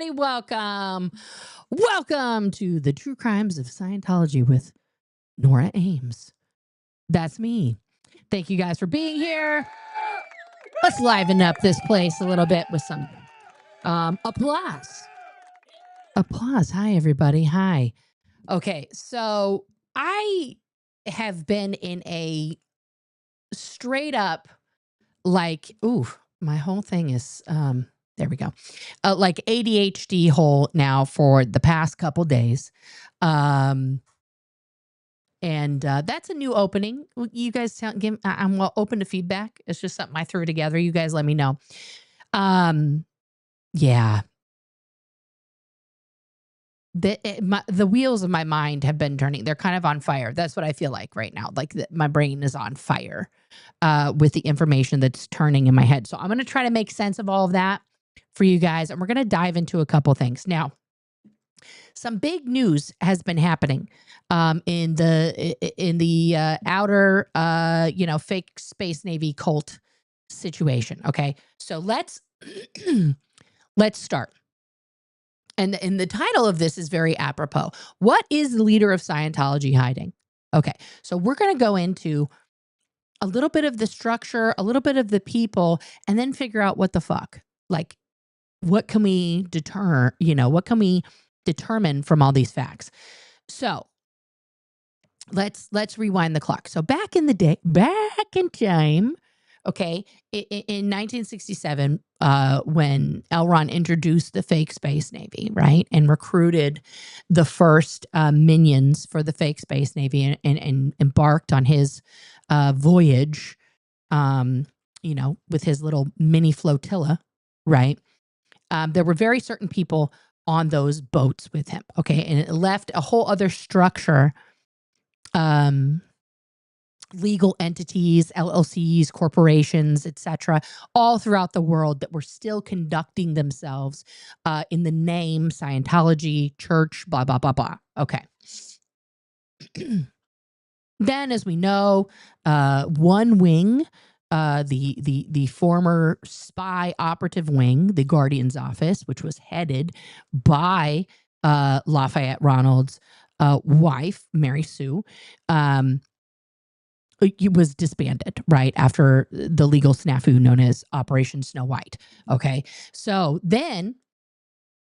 everybody. Welcome. Welcome to the True Crimes of Scientology with Nora Ames. That's me. Thank you guys for being here. Let's liven up this place a little bit with some applause. Applause. Hi, everybody. Hi. Okay, so I have been in a straight up my whole thing is there we go. Like ADHD hole now for the past couple days. And that's a new opening. You guys I'm open to feedback. It's just something I threw together. You guys let me know. Yeah. The wheels of my mind have been turning. They're kind of on fire. That's what I feel like right now. Like my brain is on fire with the information that's turning in my head. So I'm going to try to make sense of all of that for you guys. And we're going to dive into a couple things. Now, some big news has been happening in the outer, fake space Navy cult situation. Okay. So let's start. And the title of this is very apropos. What is the leader of Scientology hiding? Okay, so we're going to go into a little bit of the structure, a little bit of the people, and then figure out what the fuck. Like, what can we what can we determine from all these facts? So let's rewind the clock. So back in time, okay, in 1967, when L. Ron introduced the fake space Navy, right, and recruited the first minions for the fake space Navy and embarked on his voyage, with his little mini flotilla, right, there were very certain people on those boats with him, okay, and it left a whole other structure, legal entities, LLCs, corporations, etc., all throughout the world that were still conducting themselves in the name Scientology, church, blah, blah, blah, blah. Okay. Then, as we know, one wing, the former spy operative wing, the Guardian's Office, which was headed by Lafayette Ronald's wife, Mary Sue, it was disbanded right after the legal snafu known as Operation Snow White. Okay, so then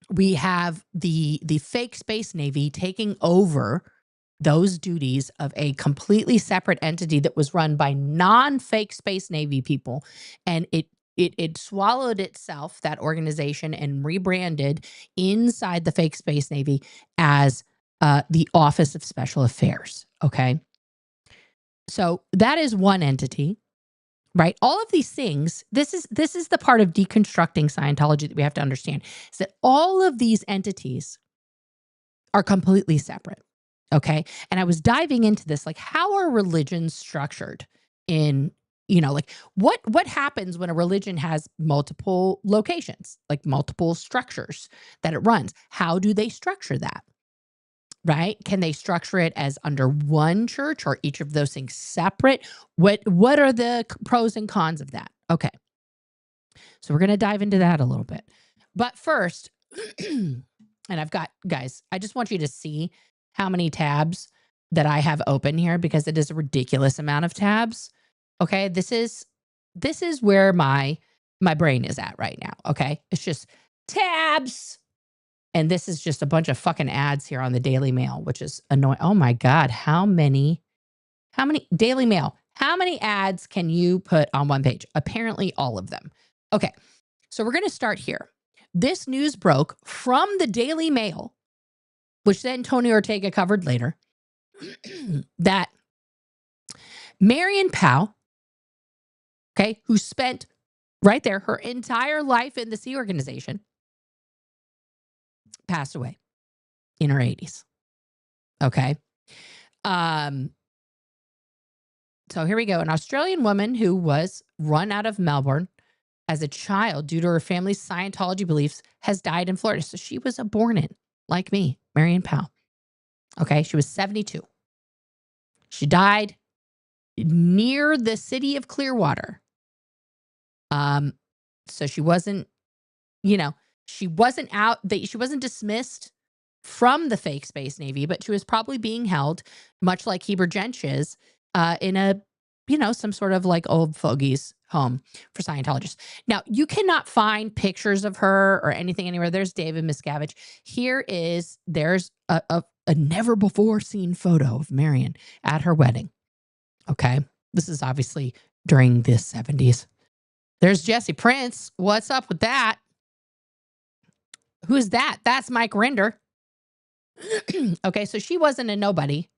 we have the fake space Navy taking over those duties of a completely separate entity that was run by non-fake space Navy people, and it swallowed itself, that organization, and rebranded inside the fake space Navy as the Office of Special Affairs. Okay. So that is one entity, right? All of these things, this is the part of deconstructing Scientology that we have to understand, is that all of these entities are completely separate, okay? And I was diving into this, like, how are religions structured in, what happens when a religion has multiple locations, like multiple structures that it runs? How do they structure that? Right? Can they structure it as under one church, or each of those things separate? What are the pros and cons of that? Okay. So we're going to dive into that a little bit. But first, and I've got, guys, I just want you to see how many tabs that I have open here, because it is a ridiculous amount of tabs. Okay. This is where my brain is at right now. Okay. It's just tabs. And this is just a bunch of fucking ads here on the Daily Mail, which is annoying. Oh my God. How many Daily Mail, how many ads can you put on one page? Apparently all of them. Okay. So we're going to start here. This news broke from the Daily Mail, which then Tony Ortega covered later, that Marion Powell, okay, who spent right there her entire life in the Sea Organization, passed away in her 80s. Okay. So here we go. An Australian woman who was run out of Melbourne as a child due to her family's Scientology beliefs has died in Florida. So she was born in, like me, Marion Powell. Okay. She was 72. She died near the city of Clearwater. So she wasn't, She wasn't she wasn't dismissed from the fake Space Navy, but she was probably being held, much like Heber Jensch is, in a, some sort of like old fogies home for Scientologists. Now, you cannot find pictures of her or anything anywhere. There's David Miscavige. There's a never before seen photo of Marion at her wedding. Okay. This is obviously during the 70s. There's Jesse Prince. What's up with that? Who's that? That's Mike Rinder. Okay, so she wasn't a nobody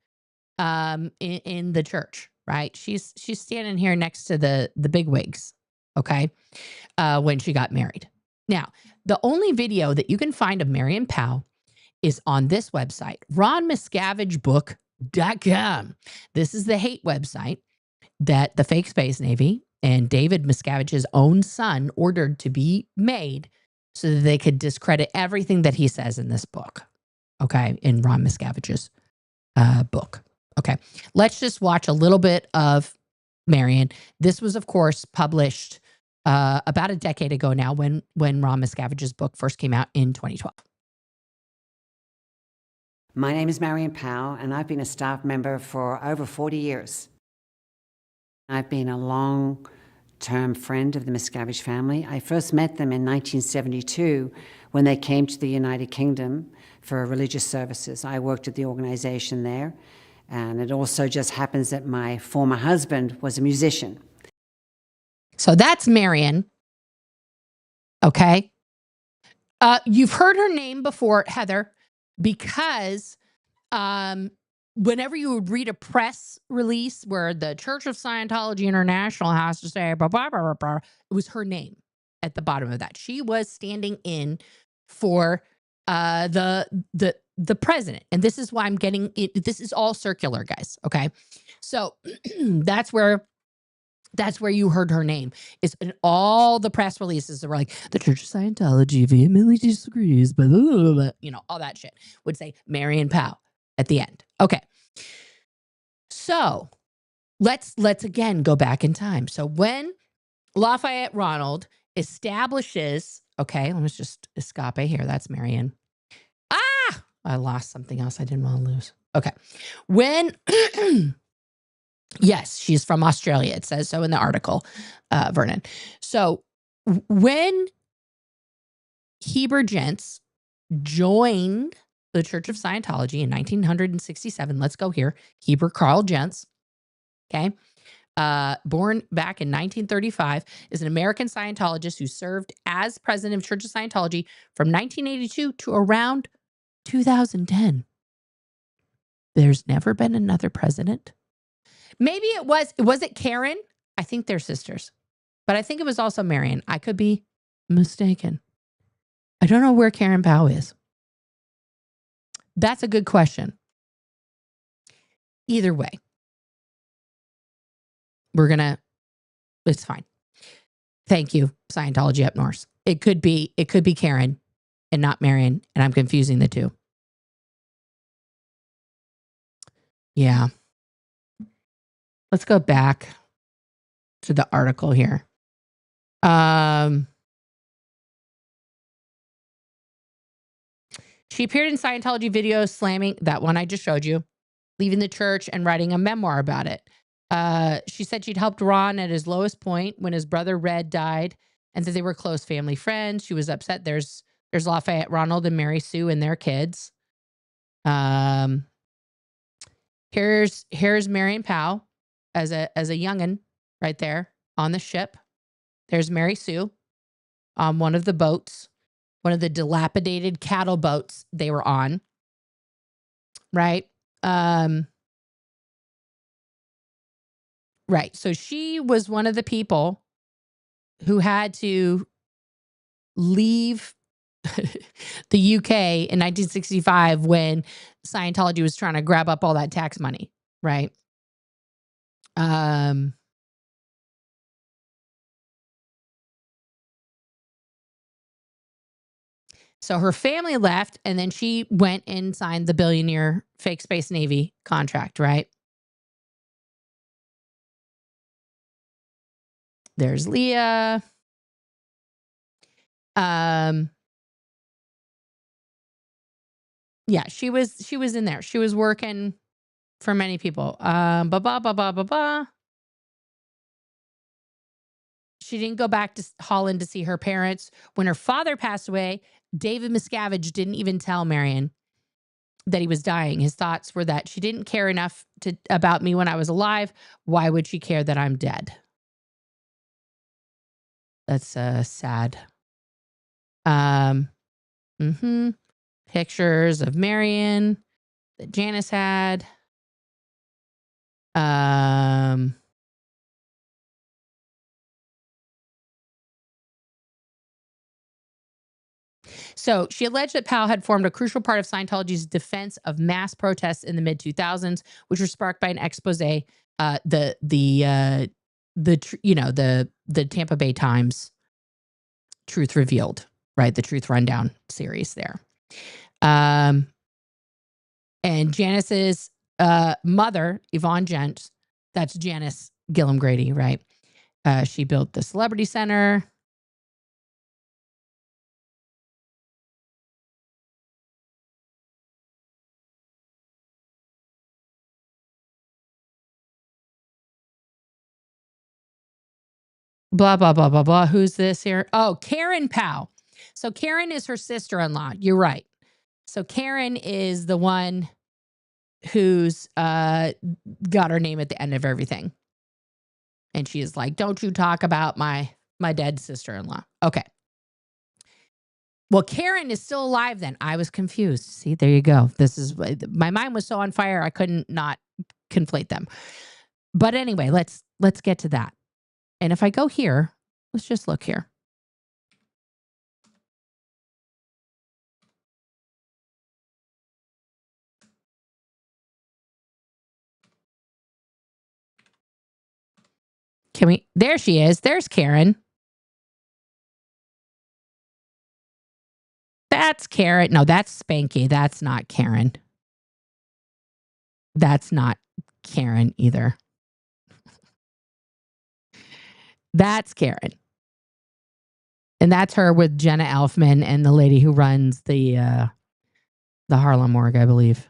in the church, right? She's standing here next to the bigwigs, okay, when she got married. Now, the only video that you can find of Marion Powell is on this website, ronmiscavigebook.com. This is the hate website that the fake Space Navy and David Miscavige's own son ordered to be made so that they could discredit everything that he says in this book. Okay, in Ron Miscavige's book. Okay, let's just watch a little bit of Marion. This was, of course, published about a decade ago now when Ron Miscavige's book first came out in 2012. My name is Marion Powell, and I've been a staff member for over 40 years. I've been a long-term friend of the Miscavige family. I first met them in 1972 when they came to the United Kingdom for religious services. I worked at the organization there, and it also just happens that my former husband was a musician. So that's Marion. Okay. You've heard her name before, Heather, because whenever you would read a press release where the Church of Scientology International has to say, blah, blah, blah, blah, blah, it was her name at the bottom of that. She was standing in for the president. And this is why I'm getting it. This is all circular, guys. Okay. So that's where you heard her name, is in all the press releases that were like, the Church of Scientology vehemently disagrees, but all that shit would say Marion Powell at the end. Okay. So let's again go back in time. So when Lafayette Ronald establishes, okay, let me just escape here. That's Marion. I lost something else I didn't want to lose. Okay. When, yes, she's from Australia. It says so in the article, Vernon. So when Heber Jensch joined the Church of Scientology in 1967, let's go here, Heber Carl Jensch, okay, born back in 1935, is an American Scientologist who served as president of Church of Scientology from 1982 to around 2010. There's never been another president. Maybe was it Karen? I think they're sisters, but I think it was also Marion. I could be mistaken. I don't know where Karen Powell is. That's a good question. Either way, it's fine. Thank you, Scientology up north. It could be Karen and not Marion, and I'm confusing the two. Yeah. Let's go back to the article here. She appeared in Scientology videos slamming that one I just showed you, leaving the church and writing a memoir about it. She said she'd helped Ron at his lowest point when his brother Red died, and that they were close family friends. She was upset. There's Lafayette Ronald and Mary Sue and their kids. Here's Marion Powell as a youngin' right there on the ship. There's Mary Sue on one of the boats, one of the dilapidated cattle boats they were on. Right. Right. So she was one of the people who had to leave the UK in 1965 when Scientology was trying to grab up all that tax money. Right. So her family left, and then she went and signed the billionaire fake Space Navy contract, right? There's Leah. Yeah, she was in there. She was working for many people. Ba ba ba ba ba ba. She didn't go back to Holland to see her parents. When her father passed away, David Miscavige didn't even tell Marion that he was dying. His thoughts were that she didn't care enough about me when I was alive. Why would she care that I'm dead? That's sad. Pictures of Marion that Janice had. So she alleged that Powell had formed a crucial part of Scientology's defense of mass protests in the mid 2000s, which were sparked by an expose. The Tampa Bay Times Truth Revealed, right? The Truth Rundown series there. And Janice's mother, Yvonne Gent, that's Janice Gillum Grady, right? She built the Celebrity Center. Blah, blah, blah, blah, blah. Who's this here? Oh, Karen Powell. So Karen is her sister-in-law. You're right. So Karen is the one who's got her name at the end of everything. And she is like, don't you talk about my dead sister-in-law. Okay. Well, Karen is still alive then. I was confused. See, there you go. This is, my mind was so on fire, I couldn't not conflate them. But anyway, let's get to that. And if I go here, let's just look here. Can we, there she is. There's Karen. That's Karen. No, that's Spanky. That's not Karen. That's not Karen either. That's Karen. And that's her with Jenna Elfman and the lady who runs the Harlem Morgue, I believe.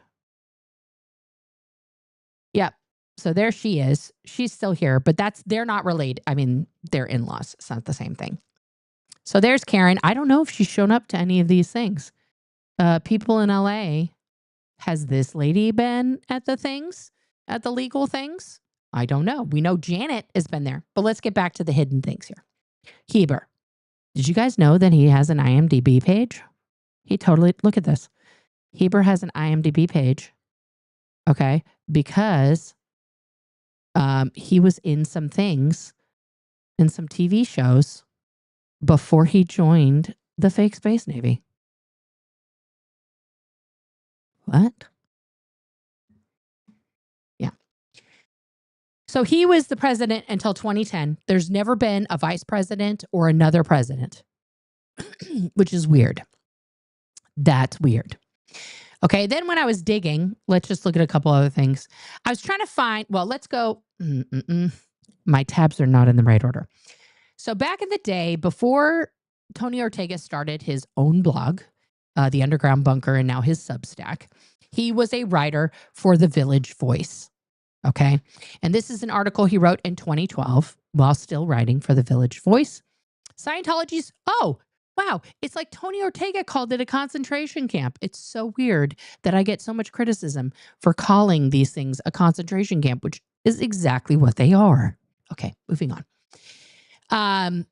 Yep. So there she is. She's still here, but they're not related. I mean, they're in-laws. It's not the same thing. So there's Karen. I don't know if she's shown up to any of these things. People in LA, has this lady been at the things, at the legal things? I don't know. We know Janet has been there, but let's get back to the hidden things here. Heber. Did you guys know that he has an IMDb page? He totally, look at this. Heber has an IMDb page. Okay. Because he was in some things, in some TV shows before he joined the fake Space Navy. What? Yeah. So he was the president until 2010. There's never been a vice president or another president, which is weird. That's weird. Okay, then when I was digging, let's just look at a couple other things. I was trying to find, well, let's go. My tabs are not in the right order. So back in the day, before Tony Ortega started his own blog, The Underground Bunker, and now his Substack, he was a writer for The Village Voice. Okay, and this is an article he wrote in 2012 while still writing for The Village Voice. Scientology's, oh, wow, it's like Tony Ortega called it a concentration camp. It's so weird that I get so much criticism for calling these things a concentration camp, which is exactly what they are. Okay, moving on.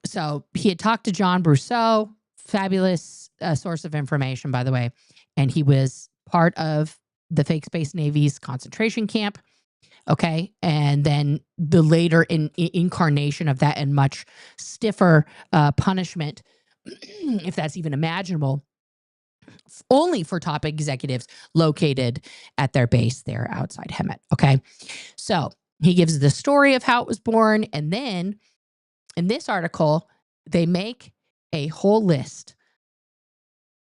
So he had talked to John Brousseau, fabulous source of information, by the way, and he was part of the fake Space Navy's concentration camp. Okay. And then the later incarnation of that and much stiffer punishment, if that's even imaginable, only for top executives located at their base there outside Hemet. Okay. So he gives the story of how it was born. And then in this article, they make a whole list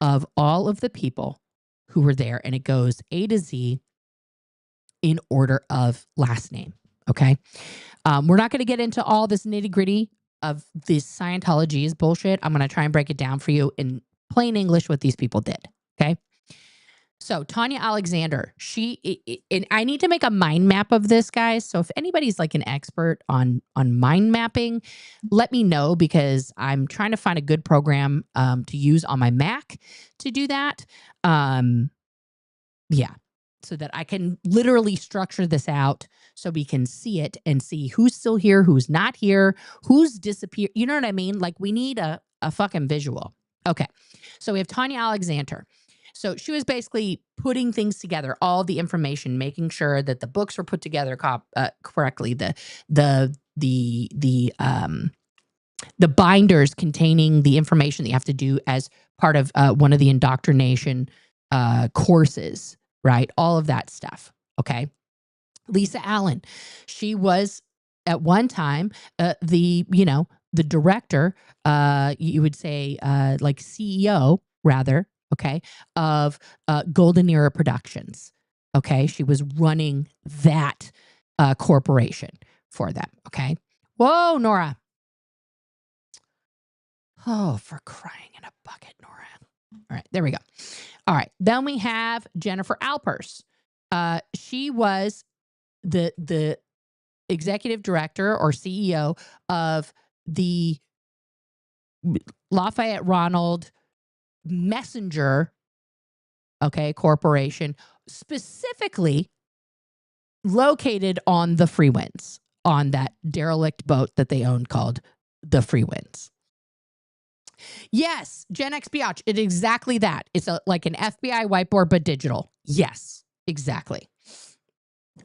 of all of the people who were there, and it goes A to Z in order of last name. Okay. We're not going to get into all this nitty gritty of this Scientology's bullshit. I'm going to try and break it down for you in plain English what these people did. Okay. So Tanya Alexander, and I need to make a mind map of this, guys. So if anybody's like an expert on mind mapping, let me know, because I'm trying to find a good program to use on my Mac to do that. Yeah, so that I can literally structure this out so we can see it and see who's still here, who's not here, who's disappeared. You know what I mean? Like, we need a fucking visual. Okay, so we have Tanya Alexander. So she was basically putting things together, all the information, making sure that the books were put together correctly, the binders containing the information that you have to do as part of one of the indoctrination courses, right? All of that stuff. Okay. Lisa Allen, she was at one time the director, you would say, like CEO rather, okay, of Golden Era Productions. Okay, she was running that corporation for them. Okay. Whoa, Nora. Oh, for crying in a bucket, Nora. All right, there we go. All right, then we have Jennifer Alpers. She was the executive director or CEO of the Lafayette Ronald Messenger, okay, corporation, specifically located on the Freewinds, on that derelict boat that they owned called the Freewinds. Yes, Gen X Biatch, it's exactly that. It's like an FBI whiteboard, but digital. Yes, exactly.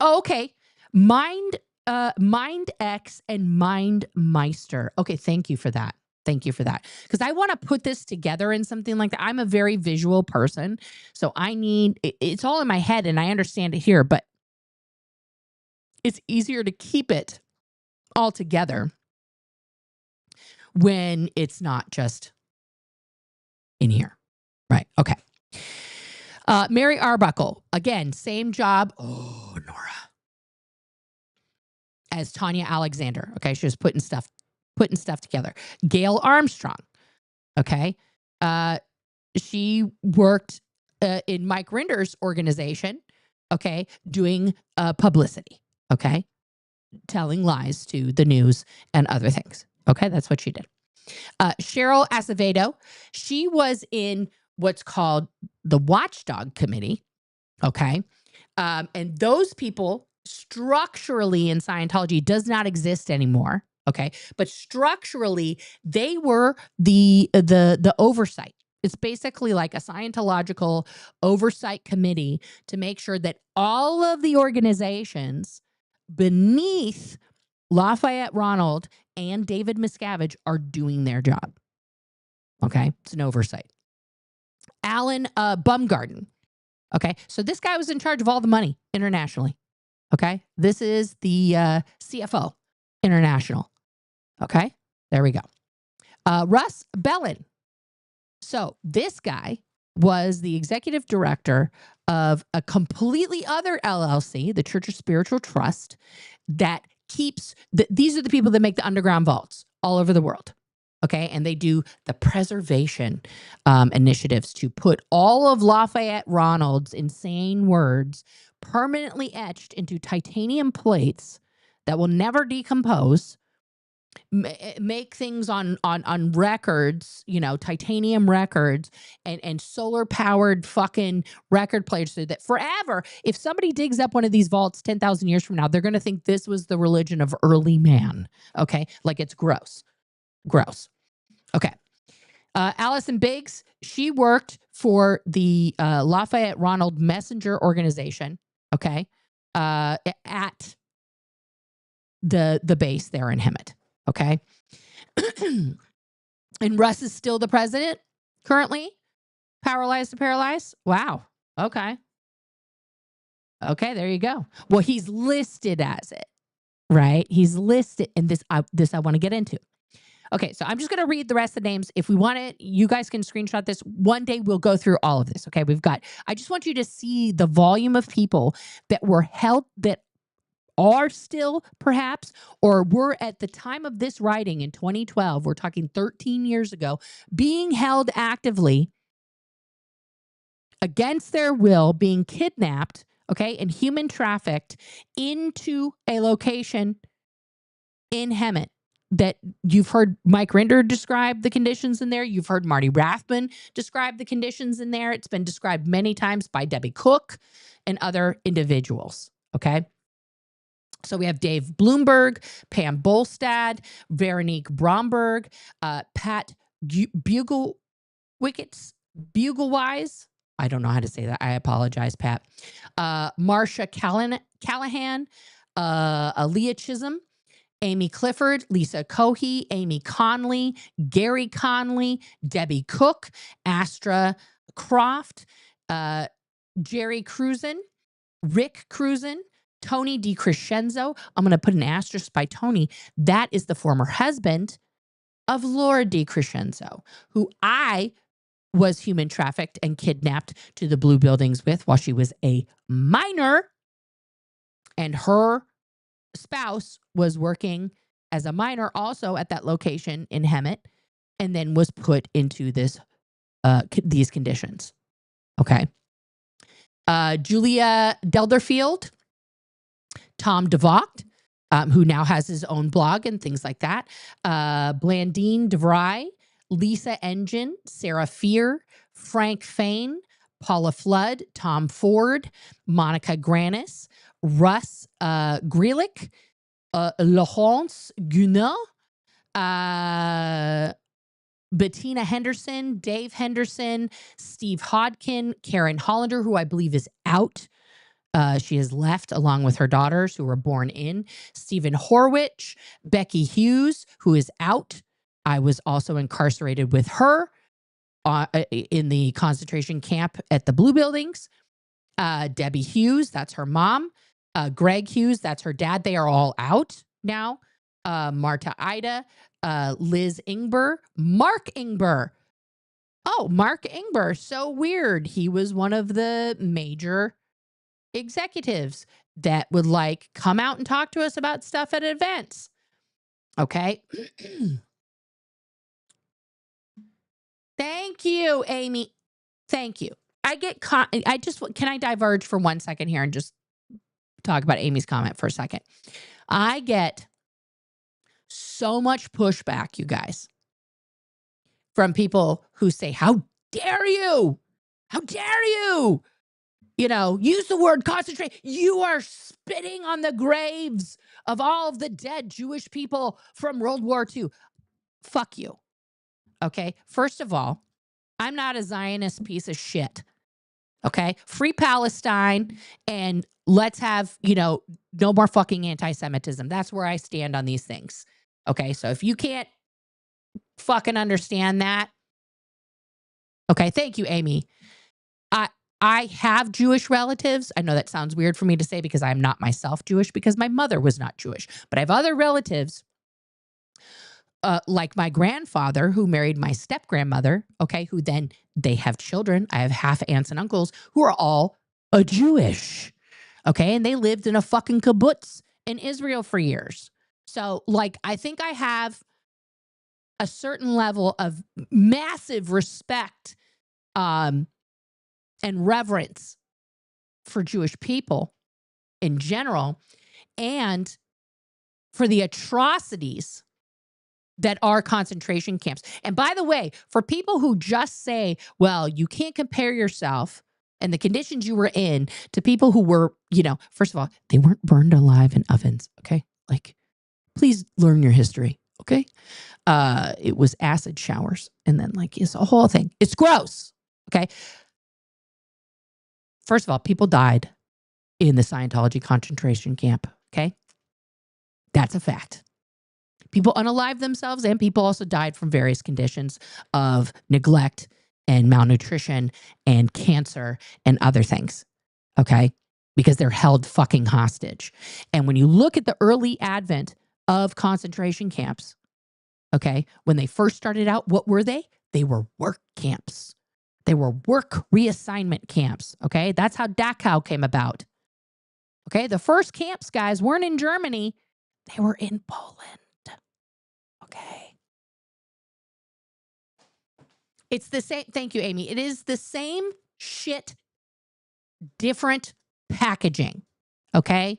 Oh, okay. Mind X and MindMeister. Okay, thank you for that. Thank you for that. Because I want to put this together in something like that. I'm a very visual person, so it's all in my head and I understand it here, but it's easier to keep it all together when it's not just in here. Right. Okay. Mary Arbuckle, again, same job. Oh, Nora. As Tanya Alexander. Okay. She was putting stuff together. Gail Armstrong. Okay. She worked in Mike Rinder's organization. Okay. Doing publicity. Okay. Telling lies to the news and other things. Okay. That's what she did. Cheryl Acevedo. She was in what's called the Watchdog Committee. Okay. And those people structurally in Scientology does not exist anymore. Okay. But structurally, they were the oversight. It's basically like a Scientological oversight committee to make sure that all of the organizations beneath Lafayette Ronald and David Miscavige are doing their job. Okay. It's an oversight. Alan Baumgarten. Okay. So this guy was in charge of all the money internationally. Okay. This is the CFO international. Okay. There we go. Russ Bellin. So this guy was the executive director of a completely other LLC, the Church of Spiritual Trust, that keeps, these are the people that make the underground vaults all over the world. Okay. And they do the preservation initiatives to put all of Lafayette Ronald's insane words permanently etched into titanium plates that will never decompose, make things on records, titanium records and solar powered fucking record players, so that forever, if somebody digs up one of these vaults 10,000 years from now, they're going to think this was the religion of early man. Okay. Like, it's gross. Okay. Allison Biggs, she worked for the Lafayette Ronald Messenger organization. Okay. At the base there in Hemet. Okay. And Russ is still the president currently. Paralyzed to paralyzed. Wow. Okay. Okay. There you go. Well, he's listed as it, right? He's listed, and this I want to get into. Okay, so I'm just going to read the rest of the names. If we want it, you guys can screenshot this. One day we'll go through all of this. Okay, I just want you to see the volume of people that were held, that are still perhaps, or were at the time of this writing in 2012, we're talking 13 years ago, being held actively against their will, being kidnapped, okay, and human trafficked into a location in Hemet that you've heard Mike Rinder describe the conditions in there. You've heard Marty Rathman describe the conditions in there. It's been described many times by Debbie Cook and other individuals, okay? So we have Dave Bloomberg, Pam Bolstad, Veronique Bromberg, Pat Buglewicz, Buglewise. I don't know how to say that. I apologize, Pat. Marsha Callahan, Aaliyah Chisholm, Amy Clifford, Lisa Cohey, Amy Conley, Gary Conley, Debbie Cook, Astra Croft, Jerry Cruzen, Rick Cruzen, Tony DiCrescenzo. I'm going to put an asterisk by Tony. That is the former husband of Laura DiCrescenzo, who I was human trafficked and kidnapped to the Blue Buildings with while she was a minor. And her spouse was working as a minor also at that location in Hemet, and then was put into this these conditions. Okay. Julia Delderfield, Tom DeVocht, who now has his own blog and things like that. Blandine DeVry, Lisa Engine, Sarah Fear, Frank Fain, Paula Flood, Tom Ford, Monica Granis, Russ Grelick, Laurence Gunot, Bettina Henderson, Dave Henderson, Steve Hodkin, Karen Hollander, who I believe is out. She has left along with her daughters who were born in. Stephen Horwich, Becky Hughes, who is out. I was also incarcerated with her in the concentration camp at the Blue Buildings. Debbie Hughes, that's her mom. Greg Hughes, that's her dad. They are all out now. Marta Ida, Liz Ingber, Mark Ingber. Oh, Mark Ingber. So weird. He was one of the major executives that would like come out and talk to us about stuff at events. Okay. Thank you, Amy. Thank you. Can I diverge for 1 second here and just talk about Amy's comment for a second? I get so much pushback, you guys, from people who say, how dare you? How dare you? You know, use the word concentrate. You are spitting on the graves of all of the dead Jewish people from World War II. Fuck you. Okay. First of all, I'm not a Zionist piece of shit. Okay. Free Palestine and let's have, no more fucking anti-Semitism. That's where I stand on these things. Okay. So if you can't fucking understand that. Okay. Thank you, Amy. I have Jewish relatives. I know that sounds weird for me to say because I'm not myself Jewish because my mother was not Jewish. But I have other relatives like my grandfather who married my step-grandmother, okay, who then they have children. I have half aunts and uncles who are all Jewish, okay? And they lived in a fucking kibbutz in Israel for years. So, like, I think I have a certain level of massive respect and reverence for Jewish people in general, and for the atrocities that are concentration camps. And by the way, for people who just say, well, you can't compare yourself and the conditions you were in to people who were, first of all, they weren't burned alive in ovens, okay? Like, please learn your history, okay? It was acid showers, and then, like, it's a whole thing. It's gross, okay? First of all, people died in the Scientology concentration camp, okay? That's a fact. People unalived themselves, and people also died from various conditions of neglect and malnutrition and cancer and other things, okay? Because they're held fucking hostage. And when you look at the early advent of concentration camps, okay, when they first started out, what were they? They were work camps. They were work reassignment camps, okay? That's how Dachau came about. Okay, the first camps, guys, weren't in Germany. They were in Poland. Okay. It's the same. Thank you, Amy. It is the same shit, different packaging. Okay?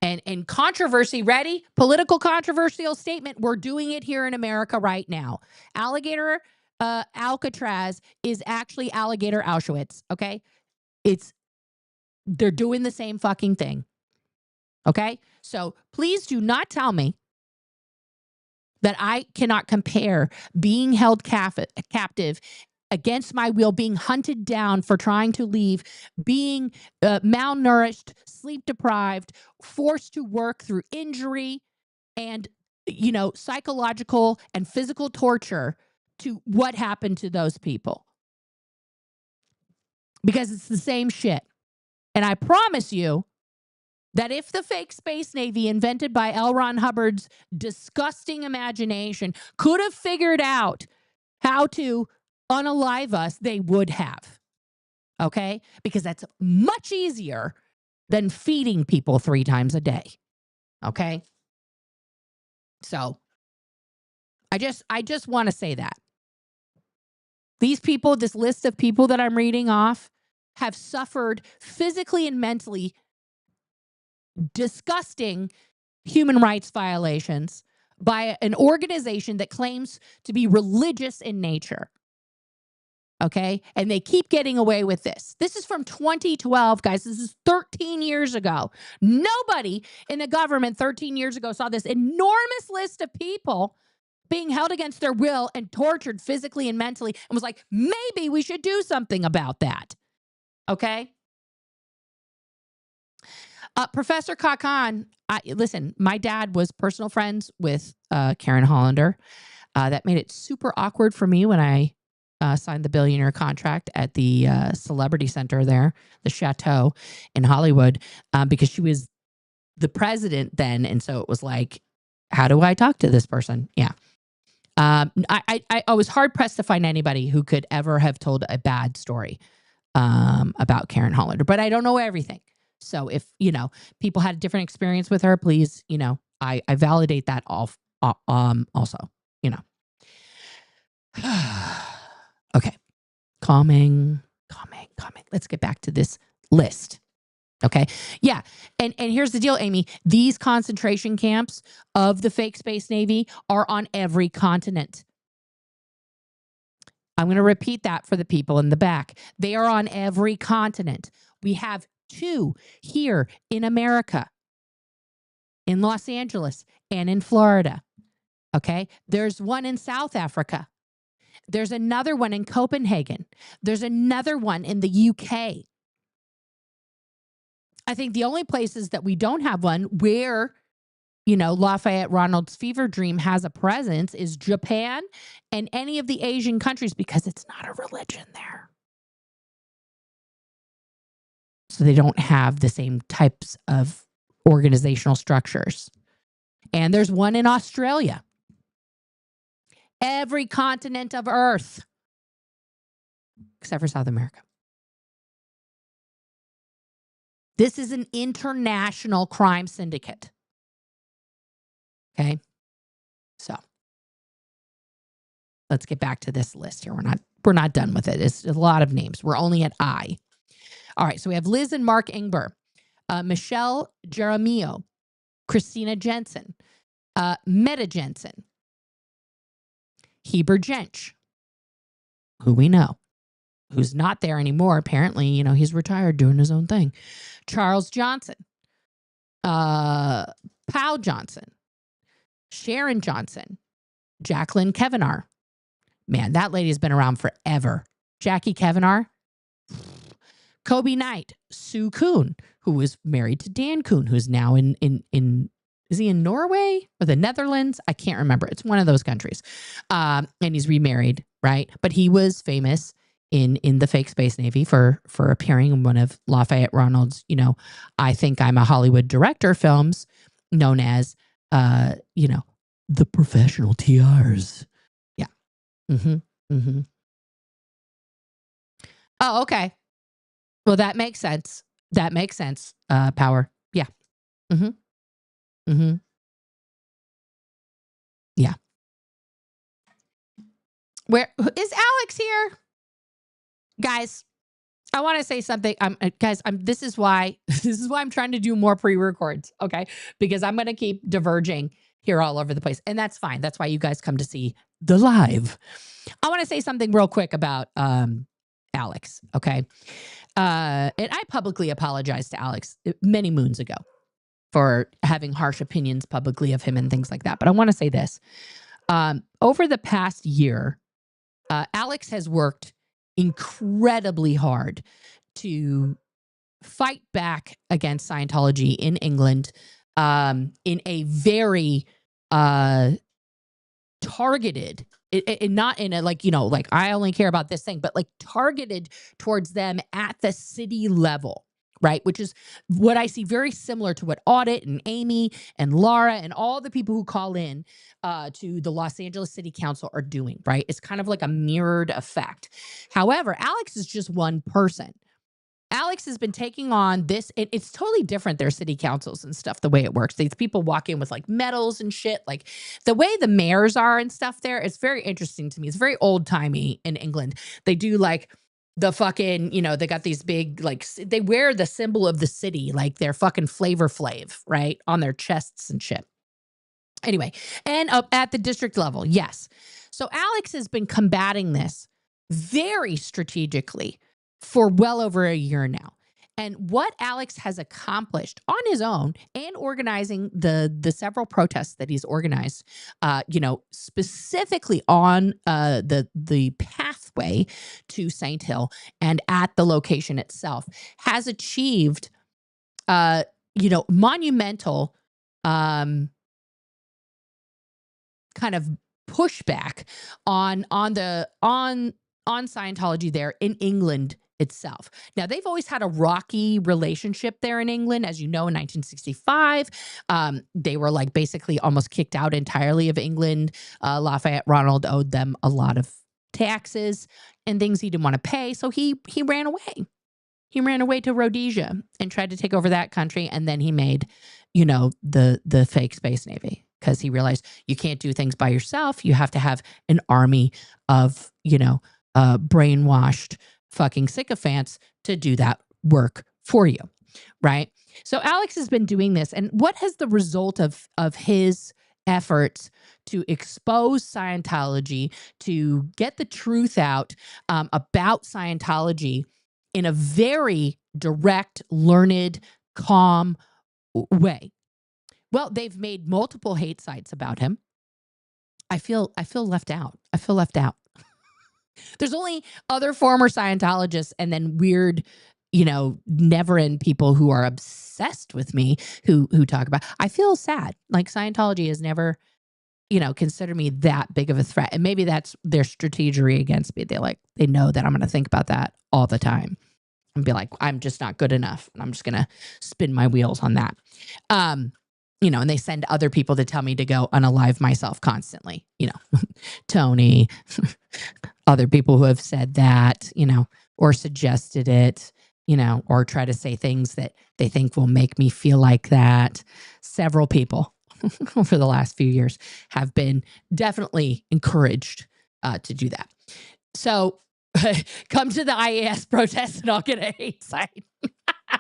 And controversy, ready? Political controversial statement. We're doing it here in America right now. Alligator Alcatraz is actually alligator Auschwitz. Okay? They're doing the same fucking thing. Okay? So please do not tell me that I cannot compare being held captive against my will, being hunted down for trying to leave, being malnourished, sleep deprived, forced to work through injury and, psychological and physical torture to what happened to those people. Because it's the same shit. And I promise you that if the fake space navy invented by L. Ron Hubbard's disgusting imagination could have figured out how to unalive us, they would have. Okay? Because that's much easier than feeding people 3 times a day. Okay? So I just want to say that. These people, this list of people that I'm reading off, have suffered physically and mentally disgusting human rights violations by an organization that claims to be religious in nature. Okay? And they keep getting away with this. This is from 2012, guys. This is 13 years ago. Nobody in the government 13 years ago saw this enormous list of people being held against their will and tortured physically and mentally and was like, maybe we should do something about that. Okay? Professor Kakan, listen, my dad was personal friends with Karen Hollander. That made it super awkward for me when I signed the billionaire contract at the Celebrity Center there, the Chateau in Hollywood, because she was the president then. And so it was like, how do I talk to this person? Yeah. I was hard pressed to find anybody who could ever have told a bad story about Karen Hollander, but I don't know everything. So if, people had a different experience with her, please, I validate that also, Okay. Calming. Let's get back to this list. Okay. Yeah. And here's the deal, Amy. These concentration camps of the fake space navy are on every continent. I'm going to repeat that for the people in the back. They are on every continent. We have 2 here in America, in Los Angeles and in Florida. Okay. There's one in South Africa. There's another one in Copenhagen. There's another one in the UK. I think the only places that we don't have one where, Lafayette Ronald's fever dream has a presence is Japan and any of the Asian countries because it's not a religion there. So they don't have the same types of organizational structures. And there's one in Australia. Every continent of Earth, except for South America. This is an international crime syndicate. Okay? So let's get back to this list here. We're not done with it. It's a lot of names. We're only at I. All right, so we have Liz and Mark Ingber, Michelle Jeremio, Christina Jensen, Meta Jensen, Heber Jensch, who we know, who's not there anymore. Apparently, he's retired doing his own thing. Charles Johnson, Powell Johnson, Sharon Johnson, Jacqueline Kevinar. Man, that lady has been around forever. Jackie Kevinar, Kobe Knight, Sue Kuhn, who was married to Dan Kuhn, who's now in is he in Norway or the Netherlands? I can't remember. It's one of those countries. And he's remarried, right? But he was famous in the fake space navy for appearing in one of Lafayette Ronald's, I Think I'm a Hollywood Director films known as, The Professional TRs. Yeah. Oh, okay. Well, that makes sense. Power. Yeah. Yeah. Where is Alex here? guys, I want to say something. Guys, this is why I'm trying to do more pre-records, okay? Because I'm going to keep diverging here all over the place, and that's fine. That's why you guys come to see the live. I want to say something real quick about Alex, okay? And I publicly apologized to Alex many moons ago for having harsh opinions publicly of him and things like that. But I want to say this. Over the past year, Alex has worked incredibly hard to fight back against Scientology in England in a very targeted, not in a like, like I only care about this thing, but like targeted towards them at the city level. Right. Which is what I see very similar to what Audit and Amy and Laura and all the people who call in to the Los Angeles City Council are doing. Right. It's kind of like a mirrored effect. However, Alex is just one person. Alex has been taking on this. It's totally different. Their city councils and stuff, the way it works. These people walk in with like medals and shit. Like the way the mayors are and stuff there, it's very interesting to me. It's very old timey in England. They do like the fucking, they got these big, like, they wear the symbol of the city, like their fucking Flavor Flav, right? On their chests and shit. Anyway, and up at the district level, yes. So Alex has been combating this very strategically for well over a year now. And what Alex has accomplished on his own and organizing the several protests that he's organized, specifically on the pathway to Saint Hill and at the location itself, has achieved, monumental kind of pushback on Scientology there in England itself. Now, they've always had a rocky relationship there in England. As you know, in 1965, they were like basically almost kicked out entirely of England. Lafayette Ronald owed them a lot of taxes and things he didn't want to pay. So he ran away. He ran away to Rhodesia and tried to take over that country. And then he made, the fake Space Navy, because he realized you can't do things by yourself. You have to have an army of, brainwashed fucking sycophants to do that work for you, right? So Alex has been doing this, and what has the result of his efforts to expose Scientology, to get the truth out about Scientology in a very direct, learned, calm way? Well, they've made multiple hate sites about him. I feel left out. I feel left out. There's only other former Scientologists and then weird, never-end people who are obsessed with me who talk about. I feel sad. Like Scientology has never, considered me that big of a threat. And maybe that's their strategy against me. They know that I'm going to think about that all the time and be like, I'm just not good enough. And I'm just going to spin my wheels on that. And they send other people to tell me to go unalive myself constantly, Tony, other people who have said that, or suggested it, or try to say things that they think will make me feel like that. Several people over the last few years have been definitely encouraged to do that. So come to the IAS protest and I'll get a hate site. I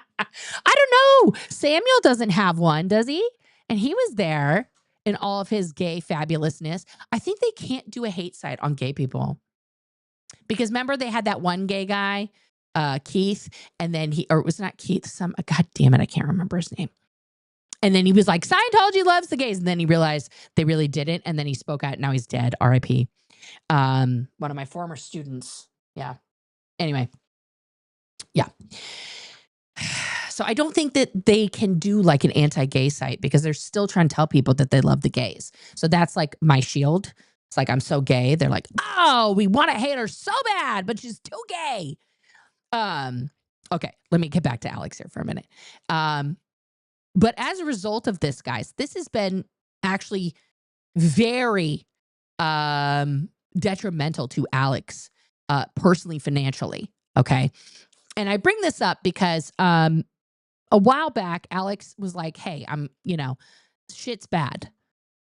don't know. Samuel doesn't have one, does he? And he was there in all of his gay fabulousness. I think they can't do a hate site on gay people. Because remember, they had that one gay guy, Keith, and then or it was not Keith, God damn it, I can't remember his name. And then he was like, Scientology loves the gays. And then he realized they really didn't. And then he spoke out. Now he's dead. R.I.P. One of my former students. Yeah. Anyway. Yeah. So I don't think that they can do like an anti-gay site because they're still trying to tell people that they love the gays. So that's like my shield. It's like, I'm so gay. They're like, oh, we want to hate her so bad, but she's too gay. Okay, let me get back to Alex here for a minute. But as a result of this, guys, this has been actually very detrimental to Alex personally, financially. Okay. And I bring this up because a while back, Alex was like, hey, shit's bad.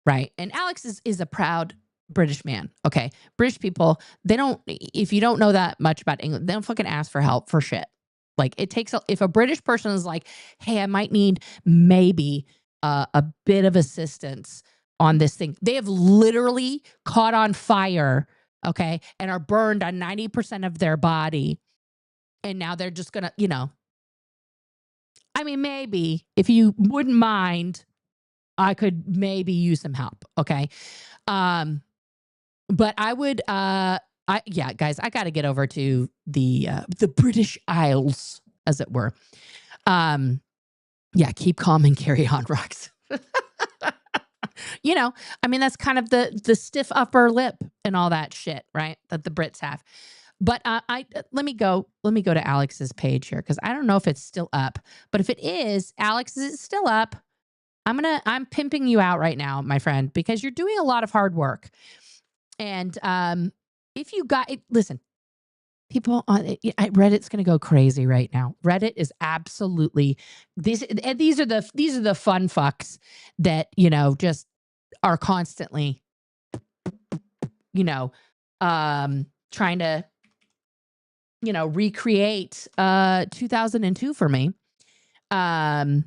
Right. And Alex is a proud British man. Okay. British people, they don't, if you don't know that much about England, they don't fucking ask for help for shit. Like it takes, if a British person is like, hey, I might need maybe a bit of assistance on this thing. They have literally caught on fire, okay, and are burned on 90% of their body. And now they're just going to, you know, I mean, maybe if you wouldn't mind, I could maybe use some help. Okay. But I would, yeah, guys, I got to get over to the British Isles, as it were. Yeah, keep calm and carry on, Rox. You know, I mean, that's kind of the stiff upper lip and all that shit, right? That the Brits have. But let me go to Alex's page here, because I don't know if it's still up. But if it is, Alex, is it still up? I'm pimping you out right now, my friend, because you're doing a lot of hard work. And if you got it, listen, people on Reddit's going to go crazy right now. Reddit is absolutely these are the fun fucks that, you know, just are constantly, you know, trying to, you know, recreate 2002 for me. And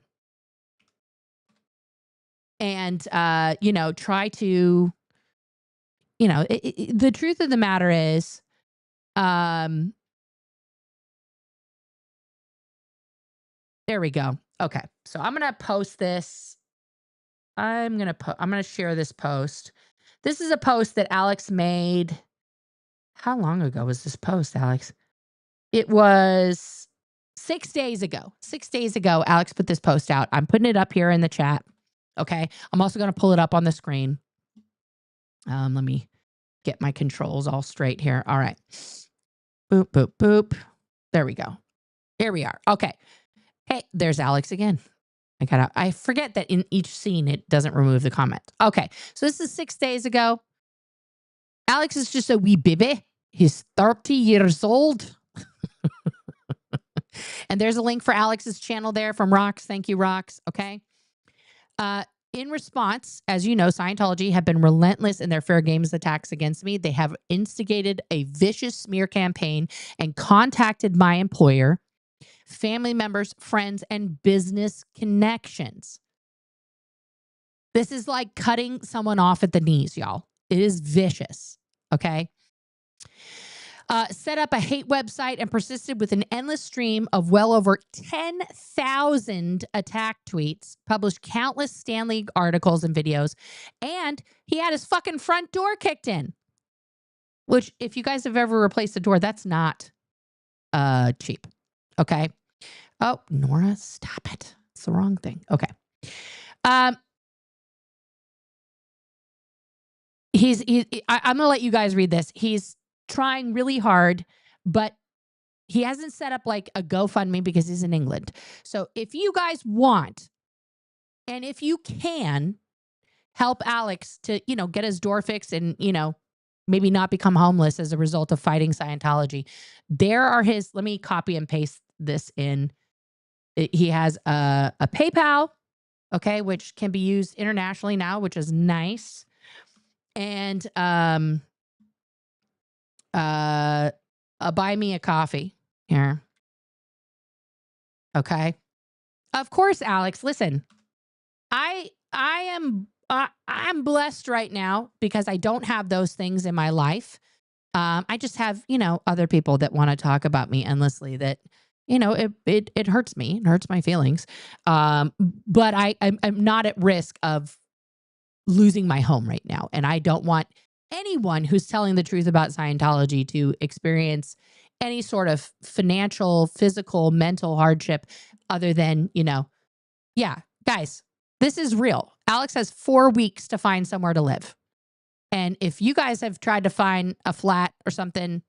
you know, try to, you know, the truth of the matter is, there we go. Okay. So I'm going to post this. I'm going to share this post. This is a post that Alex made. How long ago was this post, Alex? It was 6 days ago. 6 days ago, Alex put this post out. I'm putting it up here in the chat. Okay. I'm also going to pull it up on the screen. Let me get my controls all straight here. All right. Boop, boop, boop. There we go. Here we are. Okay. Hey, there's Alex again. I forget that in each scene, it doesn't remove the comment. Okay. So this is 6 days ago. Alex is just a wee baby. He's 30 years old. And there's a link for Alex's channel there from Rox. Thank you, Rox. Okay. In response, as you know, Scientology have been relentless in their fair games attacks against me. They have instigated a vicious smear campaign and contacted my employer, family members, friends, and business connections. This is like cutting someone off at the knees, y'all. It is vicious. Okay. Set up a hate website and persisted with an endless stream of well over 10,000 attack tweets, published countless Stan League articles and videos, and he had his fucking front door kicked in. Which, if you guys have ever replaced a door, that's not cheap. Okay. Oh, Nora, stop it. It's the wrong thing. Okay. I'm going to let you guys read this. He's trying really hard, but he hasn't set up like a GoFundMe because he's in England. So if you guys want, and if you can, help Alex to, you know, get his door fixed and, you know, maybe not become homeless as a result of fighting Scientology, there are his, let me copy and paste this in. He has a PayPal, okay, which can be used internationally now, which is nice. And buy me a coffee here. Okay. Of course, Alex, listen, I'm blessed right now because I don't have those things in my life. I just have, you know, other people that want to talk about me endlessly that, you know, it hurts me. It hurts my feelings. But I'm not at risk of losing my home right now. And I don't want anyone who's telling the truth about Scientology to experience any sort of financial, physical, mental hardship other than, you know, yeah, guys, this is real. Alex has 4 weeks to find somewhere to live. And if you guys have tried to find a flat or something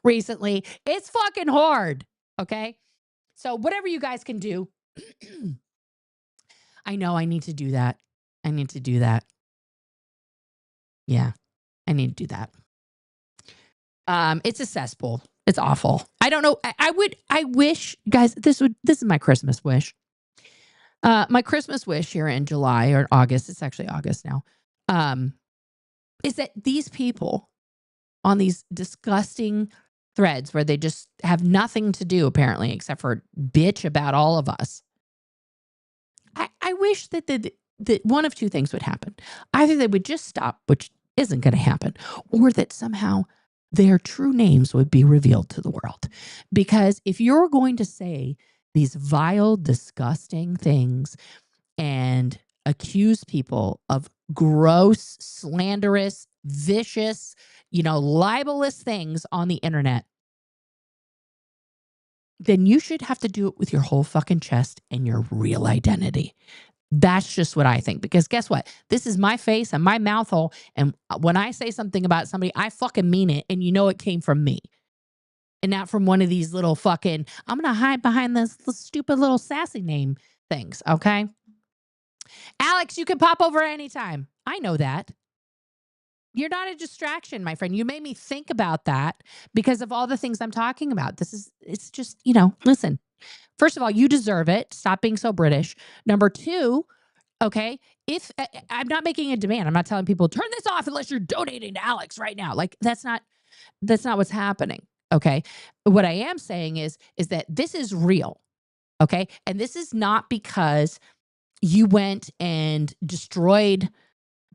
recently, it's fucking hard. Okay. So whatever you guys can do, I know I need to do that. I need to do that. Yeah, I need to do that. It's a cesspool. It's awful. I don't know. I wish, guys, this is my Christmas wish. My Christmas wish here in July or August, it's actually August now. is that these people on these disgusting threads where they just have nothing to do apparently except for bitch about all of us. I wish that one of two things would happen. Either they would just stop, which isn't going to happen, or that somehow their true names would be revealed to the world. Because if you're going to say these vile, disgusting things and accuse people of gross, slanderous, vicious, libelous things on the internet, then you should have to do it with your whole fucking chest and your real identity. That's just what I think. Because guess what? This is my face and my mouth hole. And when I say something about somebody, I fucking mean it. And it came from me. And not from one of these little fucking, I'm going to hide behind this stupid little sassy name things. Okay. Alex, you can pop over anytime. I know that. You're not a distraction, my friend. You made me think about that because of all the things I'm talking about. It's just, listen, first of all, you deserve it. Stop being so British. Number two, okay, if I'm not making a demand, I'm not telling people turn this off unless you're donating to Alex right now. Like that's not what's happening. Okay. What I am saying is that this is real. Okay. And this is not because you went and destroyed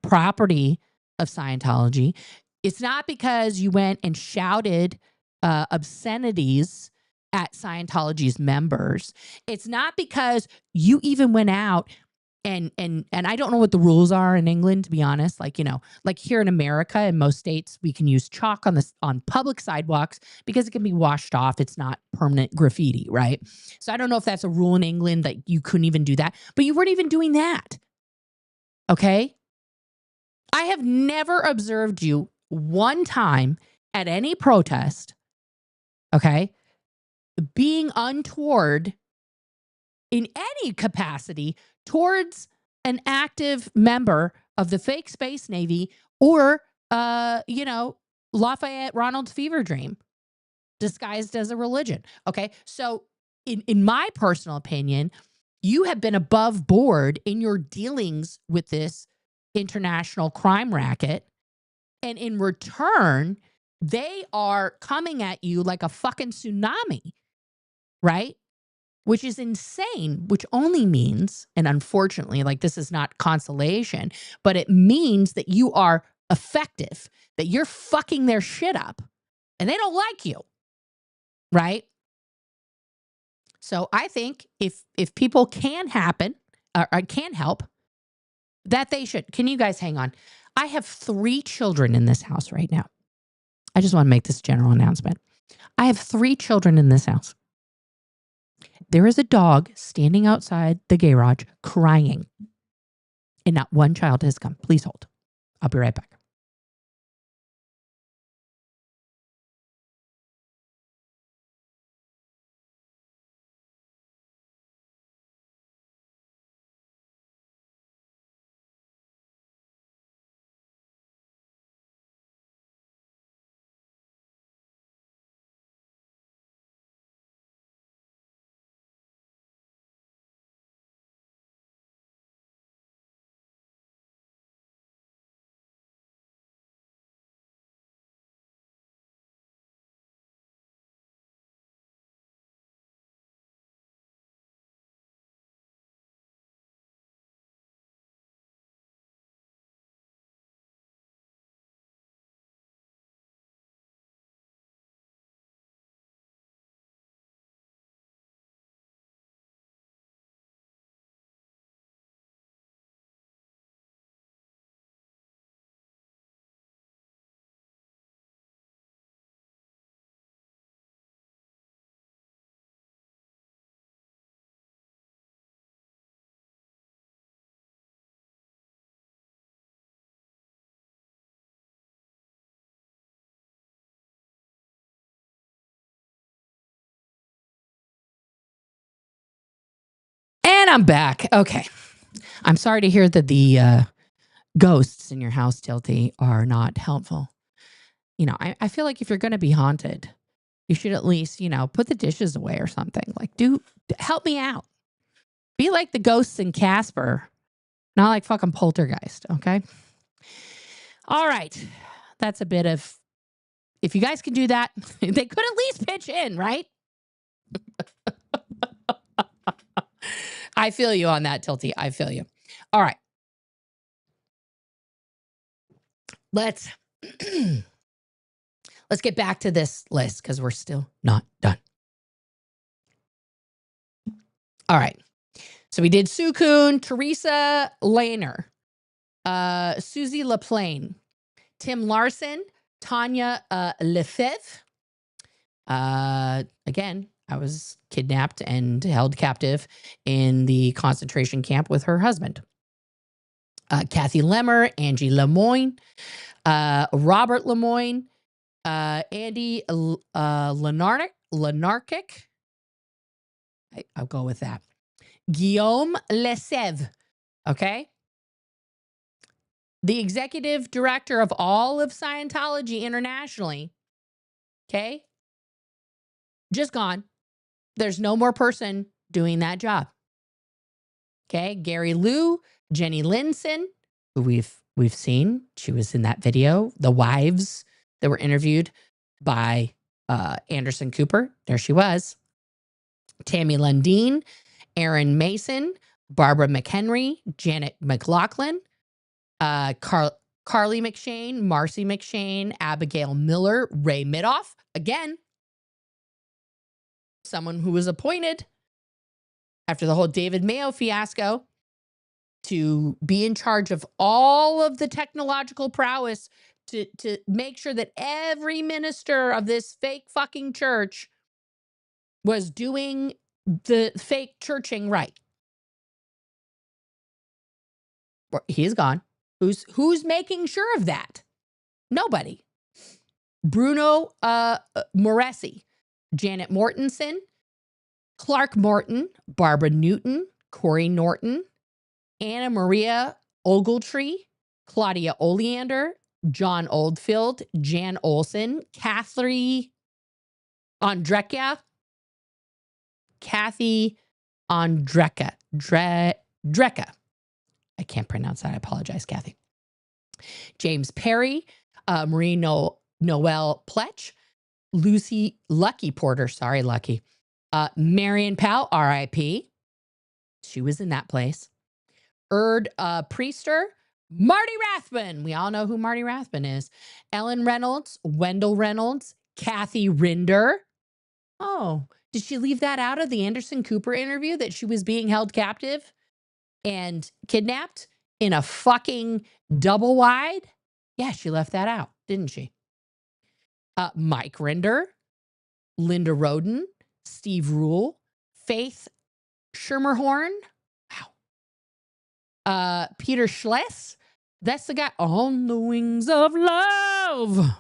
property of Scientology. It's not because you went and shouted obscenities at Scientology's members. It's not because you even went out and I don't know what the rules are in England, to be honest. Like, like here in America, in most states, we can use chalk on public sidewalks because it can be washed off. It's not permanent graffiti, right? So I don't know if that's a rule in England that you couldn't even do that, but you weren't even doing that. Okay? I have never observed you one time at any protest, okay, being untoward in any capacity towards an active member of the fake space Navy or, Lafayette Ronald's fever dream disguised as a religion. Okay. So in my personal opinion, you have been above board in your dealings with this international crime racket. And in return, they are coming at you like a fucking tsunami, right? Which is insane, which only means, and unfortunately, like this is not consolation, but it means that you are effective, that you're fucking their shit up and they don't like you, right? So I think if people can happen or can help, that they should. Can you guys hang on? I have 3 children in this house right now. I just want to make this general announcement. I have 3 children in this house. There is a dog standing outside the garage crying, and not one child has come. Please hold. I'll be right back. And I'm back. Okay. I'm sorry to hear that the ghosts in your house, Tilty, are not helpful. I feel like if you're going to be haunted, you should at least, put the dishes away or something. Like, help me out. Be like the ghosts in Casper, not like fucking Poltergeist, okay? All right. That's a bit of, if you guys can do that, they could at least pitch in, right? I feel you on that, Tilty. I feel you. All right. Let's get back to this list because we're still not done. All right. So we did Sue Kuhn, Teresa Lehner, Susie LaPlane, Tim Larson, Tanya Lefebvre. Again, I was kidnapped and held captive in the concentration camp with her husband. Kathy Lemmer, Angie Lemoyne, Robert Lemoyne, Andy Lenarkic. I'll go with that. Guillaume Lesève. Okay. The executive director of all of Scientology internationally. Okay. Just gone. There's no more person doing that job. Okay. Gary Liu, Jenny Linson, who we've seen. She was in that video. The wives that were interviewed by Anderson Cooper. There she was. Tammy Lundeen, Aaron Mason, Barbara McHenry, Janet McLaughlin, Carly McShane, Marcy McShane, Abigail Miller, Ray Midoff. Again, someone who was appointed after the whole David Mayo fiasco to be in charge of all of the technological prowess to make sure that every minister of this fake fucking church was doing the fake churching right. He's gone. Who's making sure of that? Nobody. Bruno Moresi, Janet Mortensen, Clark Morton, Barbara Newton, Corey Norton, Anna Maria Ogletree, Claudia Oleander, John Oldfield, Jan Olson, Kathy Andrecka, Dreka. I can't pronounce that. I apologize, Kathy. James Perry, Marie Noel Pletch, Lucy Lucky Porter. Sorry, Lucky. Marion Powell, R.I.P. She was in that place. Erd Priester, Marty Rathbun. We all know who Marty Rathbun is. Ellen Reynolds, Wendell Reynolds, Kathy Rinder. Oh, did she leave that out of the Anderson Cooper interview that she was being held captive and kidnapped in a fucking double wide? Yeah, she left that out, didn't she? Mike Rinder, Linda Roden, Steve Rule, Faith Schermerhorn. Wow. Peter Schless. That's the guy. On the wings of love.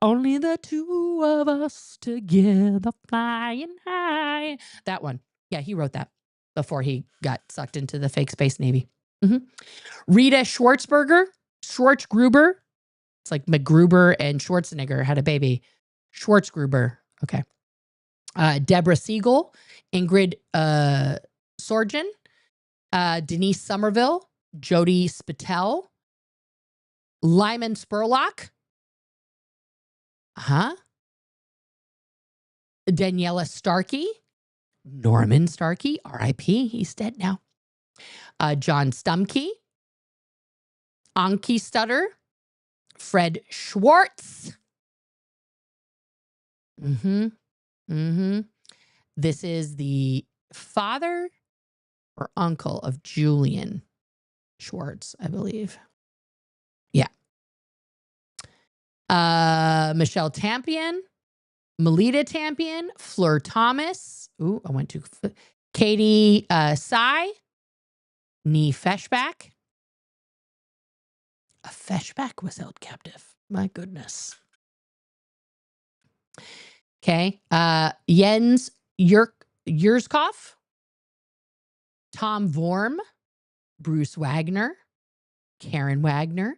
Only the two of us together flying high. That one. Yeah, he wrote that before he got sucked into the fake space Navy. Rita Schwartzgruber. It's like McGruber and Schwarzenegger had a baby. Schwartzgruber. Okay. Deborah Siegel. Ingrid Sorgen. Denise Somerville. Jody Spatel. Lyman Spurlock. Daniela Starkey. Norman Starkey. R.I.P. He's dead now. John Stumkey. Anki Stutter. Fred Schwartz. This is the father or uncle of Julian Schwartz, I believe. Yeah. Michelle Tampion, Melita Tampion, Fleur Thomas. Ooh, I went to Katie Sy, Nee Feshback. A Feshback was held captive. My goodness. Okay. Jens Yurskov, Tom Vorm, Bruce Wagner, Karen Wagner,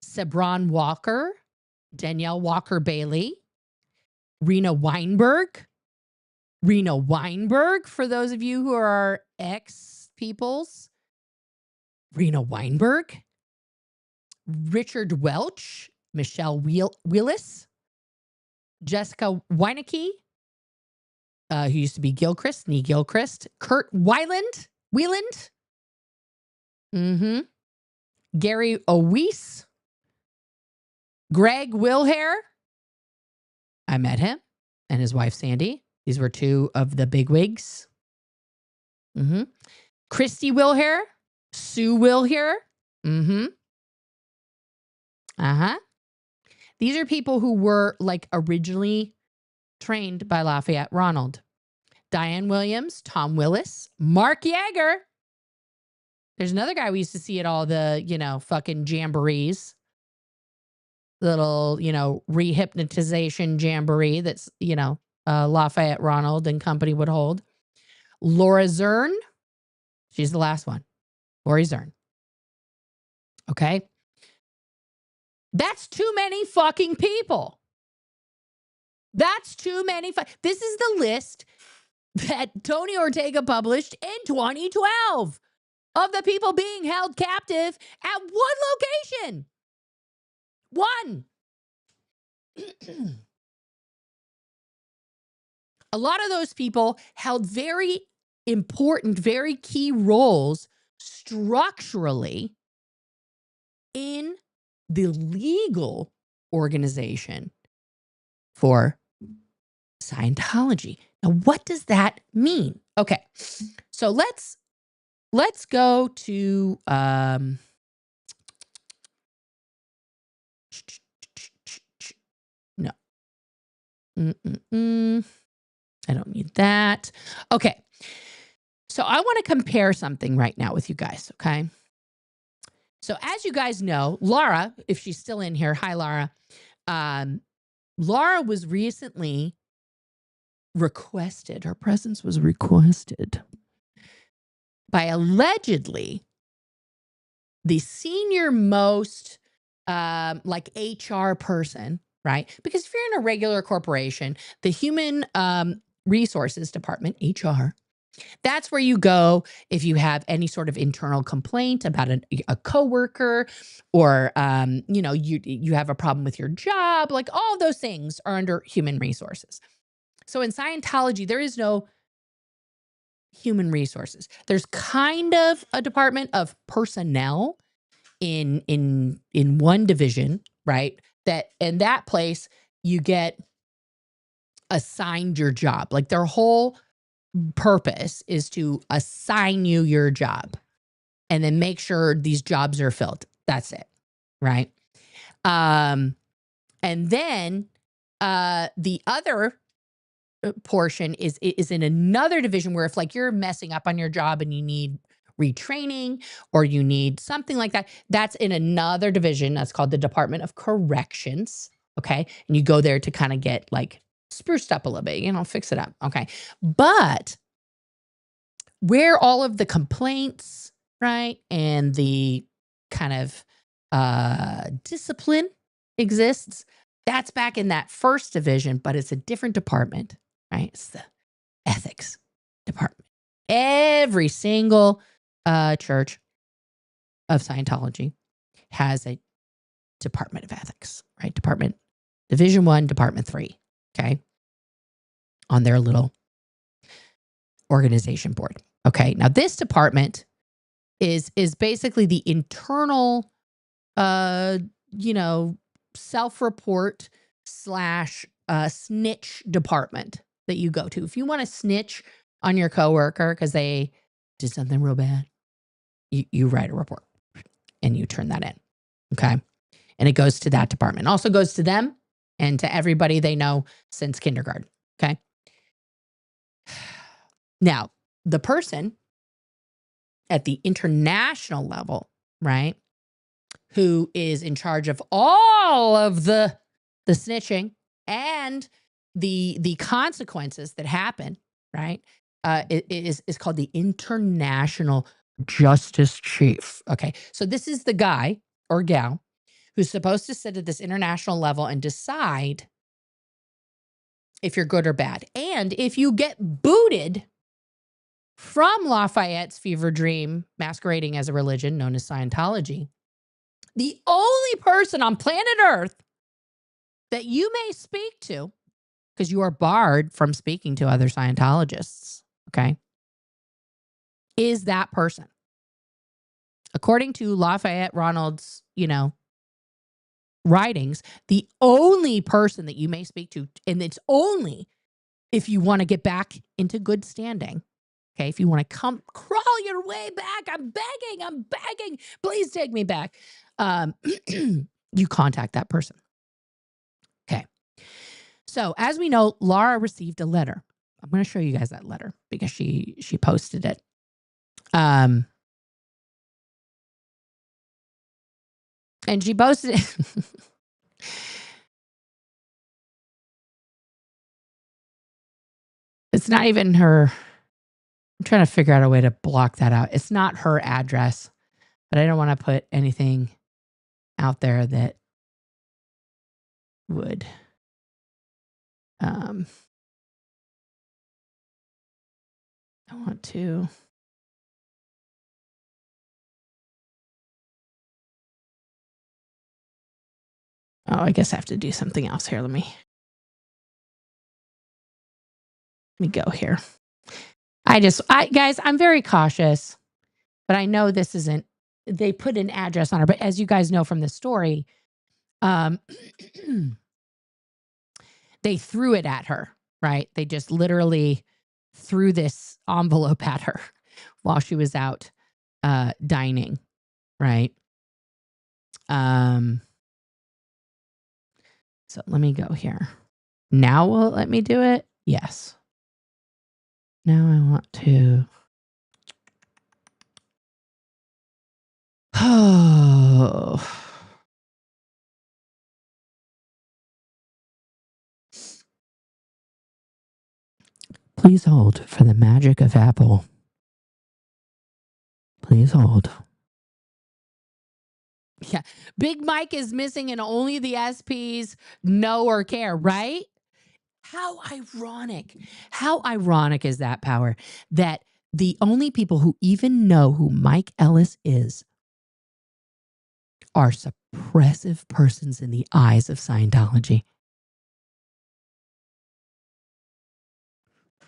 Sebron Walker, Danielle Walker Bailey, Rena Weinberg, for those of you who are ex-peoples. Rena Weinberg, Richard Welch, Michelle Willis, Jessica Weinecke, who used to be Gilchrist, Nee Gilchrist, Kurt Wieland, Gary Owees, Greg Wilhare. I met him and his wife, Sandy. These were two of the bigwigs. Christy Wilhare, Sue Wilhare. These are people who were like originally trained by Lafayette Ronald. Diane Williams, Tom Willis, Mark Yeager. There's another guy we used to see at all the, fucking jamborees. Little, rehypnotization jamboree that's, Lafayette Ronald and company would hold. Laura Zern. She's the last one. Lori Zern. Okay. That's too many fucking people. That's too many. This is the list that Tony Ortega published in 2012 of the people being held captive at one location. One. A lot of those people held very important, very key roles structurally in the legal organization for Scientology. Now, what does that mean? Okay, so let's go to no. I don't need that. Okay, so I want to compare something right now with you guys. Okay. So as you guys know, Laura, if she's still in here, hi, Laura. Laura was recently requested, her presence was requested by allegedly the senior most like HR person, right? Because if you're in a regular corporation, the human resources department, HR, that's where you go if you have any sort of internal complaint about a coworker or, you have a problem with your job. Like all those things are under human resources. So in Scientology, there is no human resources. There's kind of a department of personnel in one division, right? That in that place you get assigned your job. Like their whole purpose is to assign you your job and then make sure these jobs are filled. That's it. Right. And then the other portion is in another division where if like you're messing up on your job and you need retraining or you need something like that, that's in another division. That's called the Department of Corrections. Okay. And you go there to kind of get like spruced up a little bit, fix it up. Okay. But where all of the complaints, right, and the kind of discipline exists, that's back in that first division, but it's a different department, right? It's the ethics department. Every single church of Scientology has a department of ethics, right? Division 1, Department 3. Okay. On their little organization board. Okay. Now this department is basically the internal, self-report / snitch department that you go to. If you want to snitch on your coworker because they did something real bad, you write a report and you turn that in. Okay. And it goes to that department. It also goes to them and to everybody they know since kindergarten. Okay. Now, the person at the international level, right, who is in charge of all of the snitching and the consequences that happen, right, is called the International Justice Chief. Okay. So this is the guy or gal who's supposed to sit at this international level and decide if you're good or bad. And if you get booted from Lafayette's fever dream masquerading as a religion known as Scientology, The only person on planet Earth that you may speak to, because you are barred from speaking to other Scientologists, okay, is that person. According to Lafayette Ronald's, writings, the only person that you may speak to, and it's only if you want to get back into good standing, okay, if you want to crawl your way back, I'm begging, please take me back, you contact that person. Okay. So as we know, Laura received a letter. I'm going to show you guys that letter because she posted it. And she posted it. It's not even her. I'm trying to figure out a way to block that out. It's not her address, but I don't want to put anything out there that would I want to I guess I have to do something else here. Let me go here. Guys, I'm very cautious, but I know this isn't, they put an address on her, but as you guys know from the story, they threw it at her, right? They just literally threw this envelope at her while she was out dining, right? So let me go here. Now will it let me do it? Yes. Now I want to. Oh. Please hold for the magic of Apple. Please hold. Yeah. Big Mike is missing and only the SPs know or care, right? How ironic. How ironic is that, Power? That the only people who even know who Mike Ellis is are suppressive persons in the eyes of Scientology.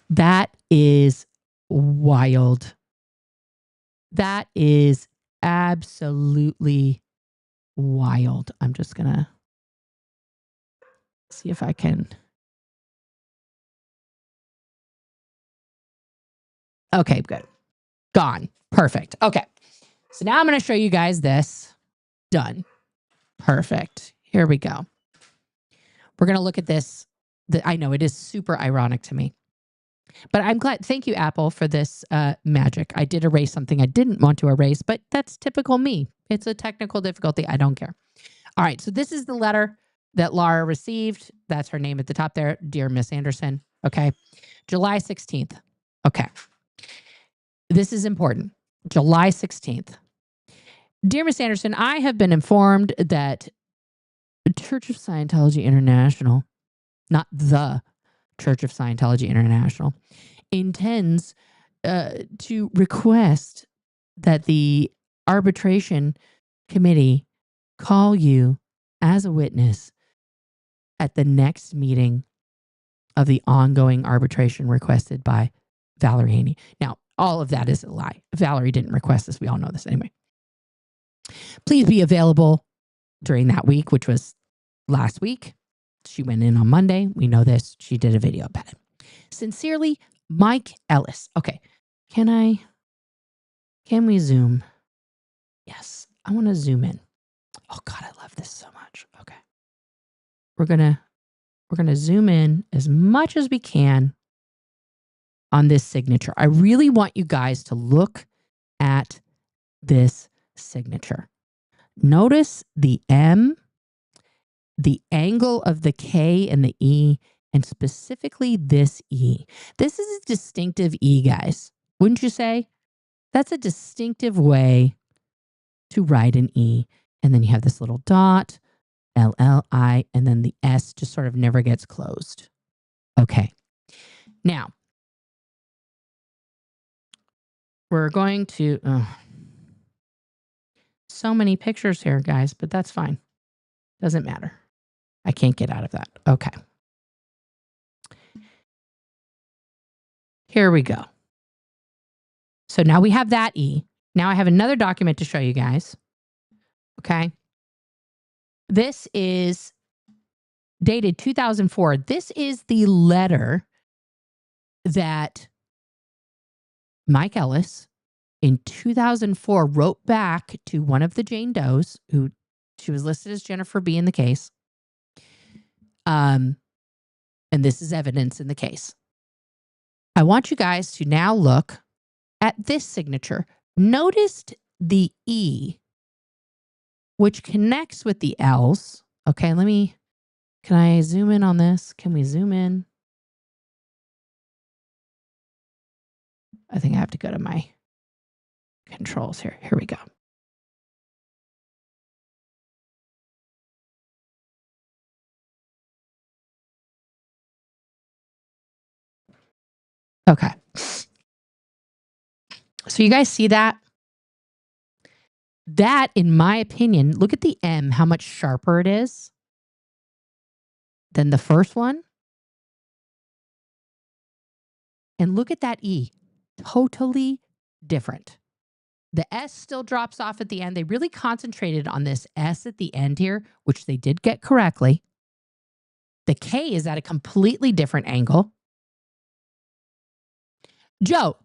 That is wild. That is absolutely wild. I'm just going to see if I can. Okay, good. Gone. Perfect. Okay. So now I'm going to show you guys this. Done. Perfect. Here we go. We're going to look at this. I know it is super ironic to me, but I'm glad. Thank you, Apple, for this magic. I did erase something I didn't want to erase, but that's typical me. It's a technical difficulty. I don't care. All right. So this is the letter that Laura received. That's her name at the top there. Dear Miss Anderson. Okay. July 16th. Okay. This is important. July 16th. Dear Miss Anderson, I have been informed that Church of Scientology International, not the Church of Scientology International, intends to request that the arbitration committee call you as a witness at the next meeting of the ongoing arbitration requested by Valerie Haney. Now, all of that is a lie. Valerie didn't request this. We all know this anyway. Please be available during that week, which was last week. She went in on Monday. We know this. She did a video about it. Sincerely, Mike Ellis. Okay. Can we zoom? Yes. I want to zoom in. Oh God, I love this so much. Okay. We're going to zoom in as much as we can on this signature. I really want you guys to look at this signature. Notice the M, the angle of the K and the E, and specifically this E. This is a distinctive E, guys. Wouldn't you say? That's a distinctive way to write an E. And then you have this little dot, LLI, and then the S just sort of never gets closed. Okay. Now, we're going to... so many pictures here, guys, but that's fine. Doesn't matter. I can't get out of that. Okay. Here we go. So now we have that E. Now I have another document to show you guys. Okay. This is dated 2004. This is the letter that Mike Ellis in 2004 wrote back to one of the Jane Does, who she was listed as Jennifer B in the case. And this is evidence in the case. I want you guys to now look at this signature. Notice the E, which connects with the L's. Okay, can I zoom in on this? Can we zoom in? I think I have to go to my controls here. Here we go. Okay. So you guys see that? That, in my opinion, look at the M, how much sharper it is than the first one. And look at that E, totally different. The S still drops off at the end. They really concentrated on this S at the end here, which they did get correctly. The K is at a completely different angle. Joe,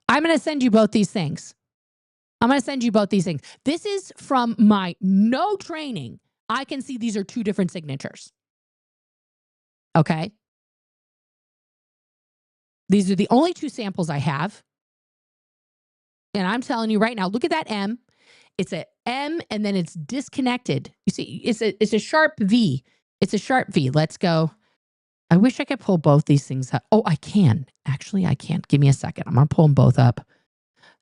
I'm going to send you both these things. This is from my no training. I can see these are two different signatures. Okay. These are the only two samples I have. And I'm telling you right now, look at that M. It's a M and then it's disconnected. You see, it's a sharp V. It's a sharp V. Let's go. I wish I could pull both these things up. Oh, I can. Actually, I can. Give me a second. I'm going to pull them both up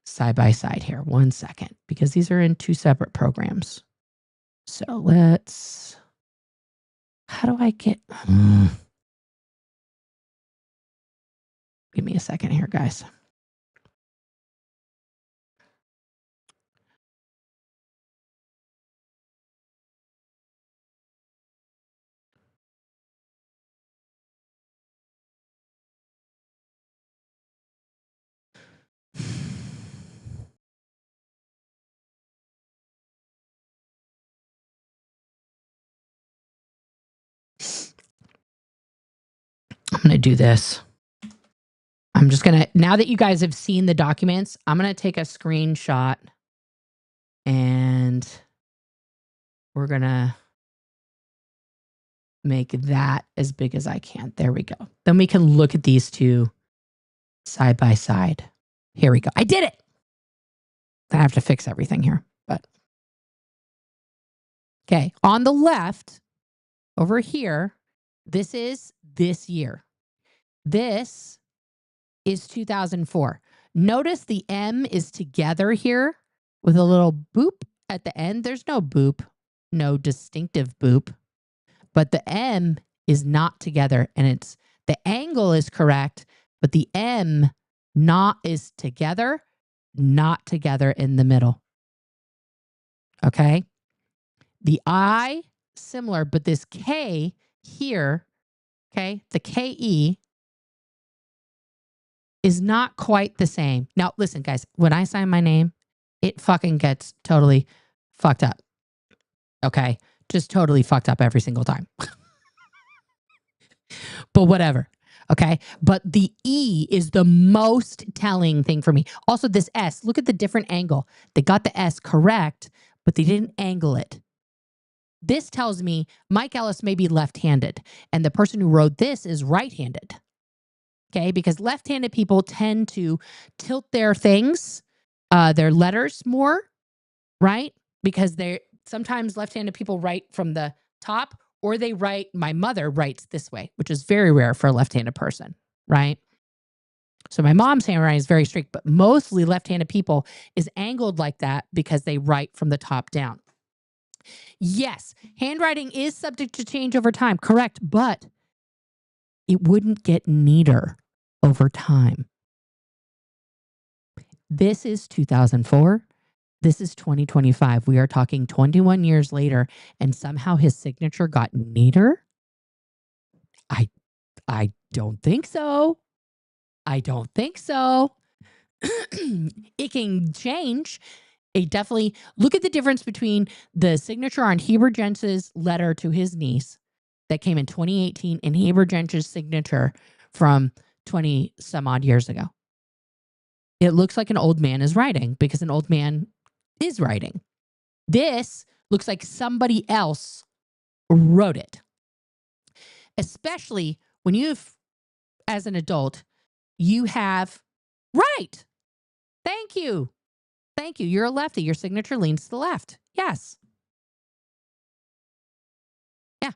side by side here. 1 second, because these are in two separate programs. So how do I get... Give me a second here, guys. I'm going to do this. I'm just going to, now that you guys have seen the documents, I'm going to take a screenshot and we're going to make that as big as I can. There we go. Then we can look at these two side by side. Here we go. I did it. I have to fix everything here, but okay. On the left over here, this is this year. This is 2004. Notice the M is together here with a little boop at the end. There's no boop, no distinctive boop, but the M is not together, and it's the angle is correct, but the M not is together, not together in the middle. Okay. The I similar, but this K here, okay, the KE is not quite the same. Now, listen, guys, when I sign my name, it fucking gets totally fucked up. Okay. Just totally fucked up every single time. But whatever. Okay. But the E is the most telling thing for me. Also, this S, look at the different angle. They got the S correct, but they didn't angle it. This tells me Mike Ellis may be left-handed, and the person who wrote this is right-handed. Okay, because left-handed people tend to tilt their things, their letters more, right? Because sometimes left-handed people write from the top, or they write, my mother writes this way, which is very rare for a left-handed person, right? So my mom's handwriting is very strict, but mostly left-handed people is angled like that because they write from the top down. Yes, handwriting is subject to change over time, correct, but it wouldn't get neater over time. This is 2004. This is 2025. We are talking 21 years later, and somehow his signature got neater? I don't think so. I don't think so. It can change. It definitely look at the difference between the signature on Heber Jentz's letter to his niece that came in 2018 and Heber Jentz's signature from 20 some odd years ago. It looks like an old man is writing because an old man is writing. This looks like somebody else wrote it. Especially when you've, as an adult, you have, right. Thank you. Thank you. You're a lefty. Your signature leans to the left. Yes. Yeah.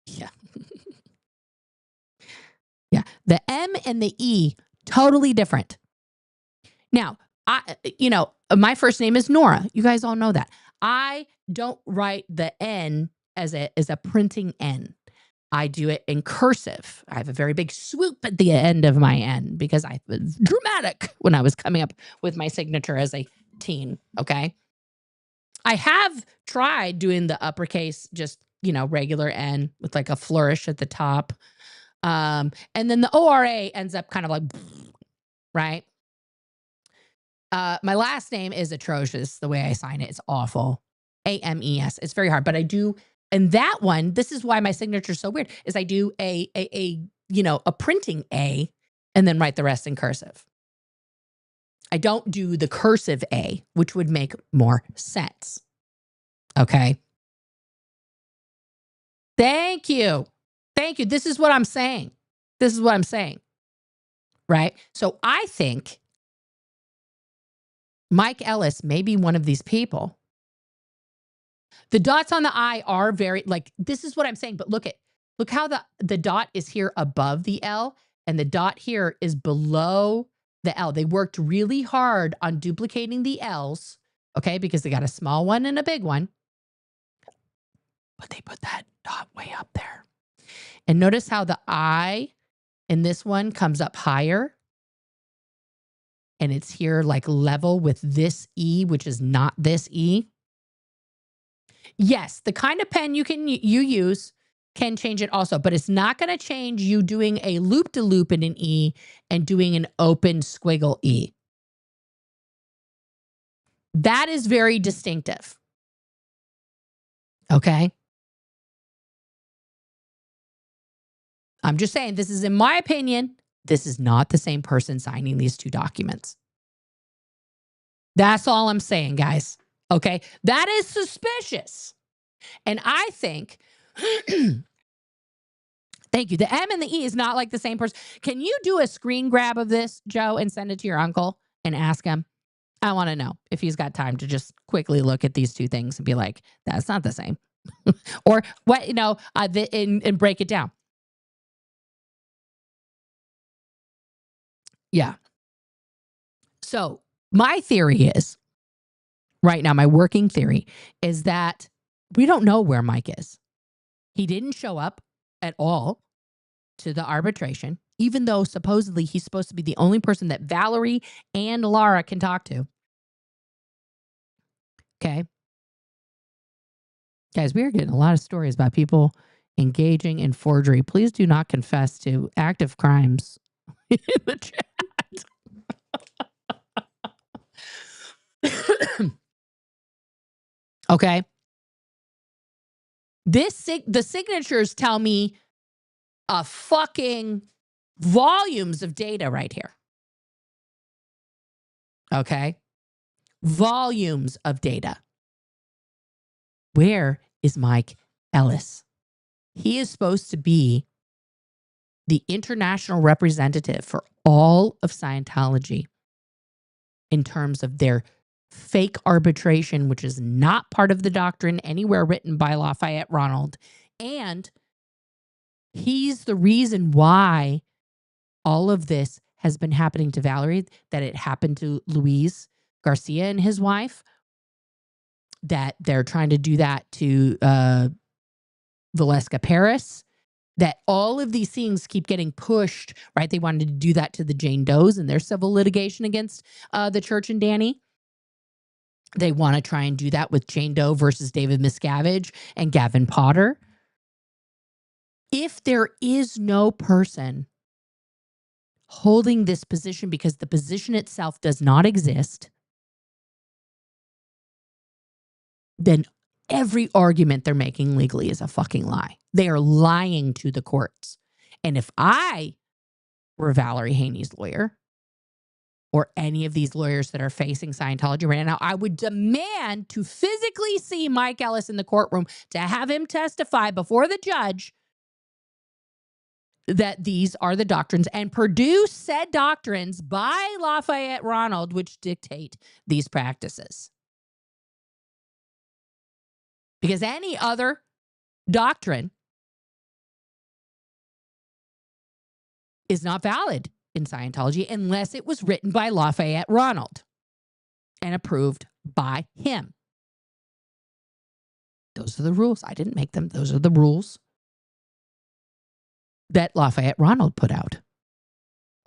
Yeah. Yeah. The M and the E, totally different. Now, my first name is Nora. You guys all know that. I don't write the N as a printing N. I do it in cursive. I have a very big swoop at the end of my N because I was dramatic when I was coming up with my signature as a teen. Okay. I have tried doing the uppercase, just, regular N with like a flourish at the top. And then the ORA ends up kind of like, right? My last name is atrocious. The way I sign it, it's awful. AMES. It's very hard, but I do. And that one, this is why my signature is so weird, is I do a printing A and then write the rest in cursive. I don't do the cursive A, which would make more sense. Okay. Thank you. Thank you. This is what I'm saying. Right? So I think Mike Ellis may be one of these people. The dots on the I are very, this is what I'm saying, but look how the dot is here above the L and the dot here is below the L. They worked really hard on duplicating the L's, okay, because they got a small one and a big one, but they put that dot way up there. And notice how the I in this one comes up higher and it's here like level with this E, which is not this E. Yes, the kind of pen you use can change it also, but it's not going to change you doing a loop-de-loop in an E and doing an open squiggle E. That is very distinctive. Okay? I'm just saying, this is in my opinion, this is not the same person signing these two documents. That's all I'm saying, guys. Okay? That is suspicious. And I think, thank you, the M and the E is not like the same person. Can you do a screen grab of this, Joe, and send it to your uncle and ask him? I want to know if he's got time to just quickly look at these two things and be like, that's not the same. Or what, and break it down. Yeah. So my theory is, right now, my working theory is that we don't know where Mike is. He didn't show up at all to the arbitration, even though supposedly he's supposed to be the only person that Valerie and Laura can talk to. Okay. Guys, we are getting a lot of stories about people engaging in forgery. Please do not confess to active crimes in the chat. Okay. The signatures tell me fucking volumes of data right here. Okay. Volumes of data. Where is Mike Ellis? He is supposed to be the international representative for all of Scientology in terms of their fake arbitration, which is not part of the doctrine anywhere written by Lafayette Ronald. And he's the reason why all of this has been happening to Valerie, that it happened to Luis Garcia and his wife, that they're trying to do that to Valeska Paris, that all of these things keep getting pushed, right? They wanted to do that to the Jane Does in their civil litigation against the church and Danny. They want to try and do that with Jane Doe versus David Miscavige and Gavin Potter. If there is no person holding this position because the position itself does not exist, then every argument they're making legally is a fucking lie. They are lying to the courts. And if I were Valerie Haney's lawyer, or any of these lawyers that are facing Scientology right now, I would demand to physically see Mike Ellis in the courtroom to have him testify before the judge that these are the doctrines and produce said doctrines by Lafayette Ronald, which dictate these practices. Because any other doctrine is not valid in Scientology unless it was written by Lafayette Ronald and approved by him. Those are the rules. I didn't make them. Those are the rules that Lafayette Ronald put out.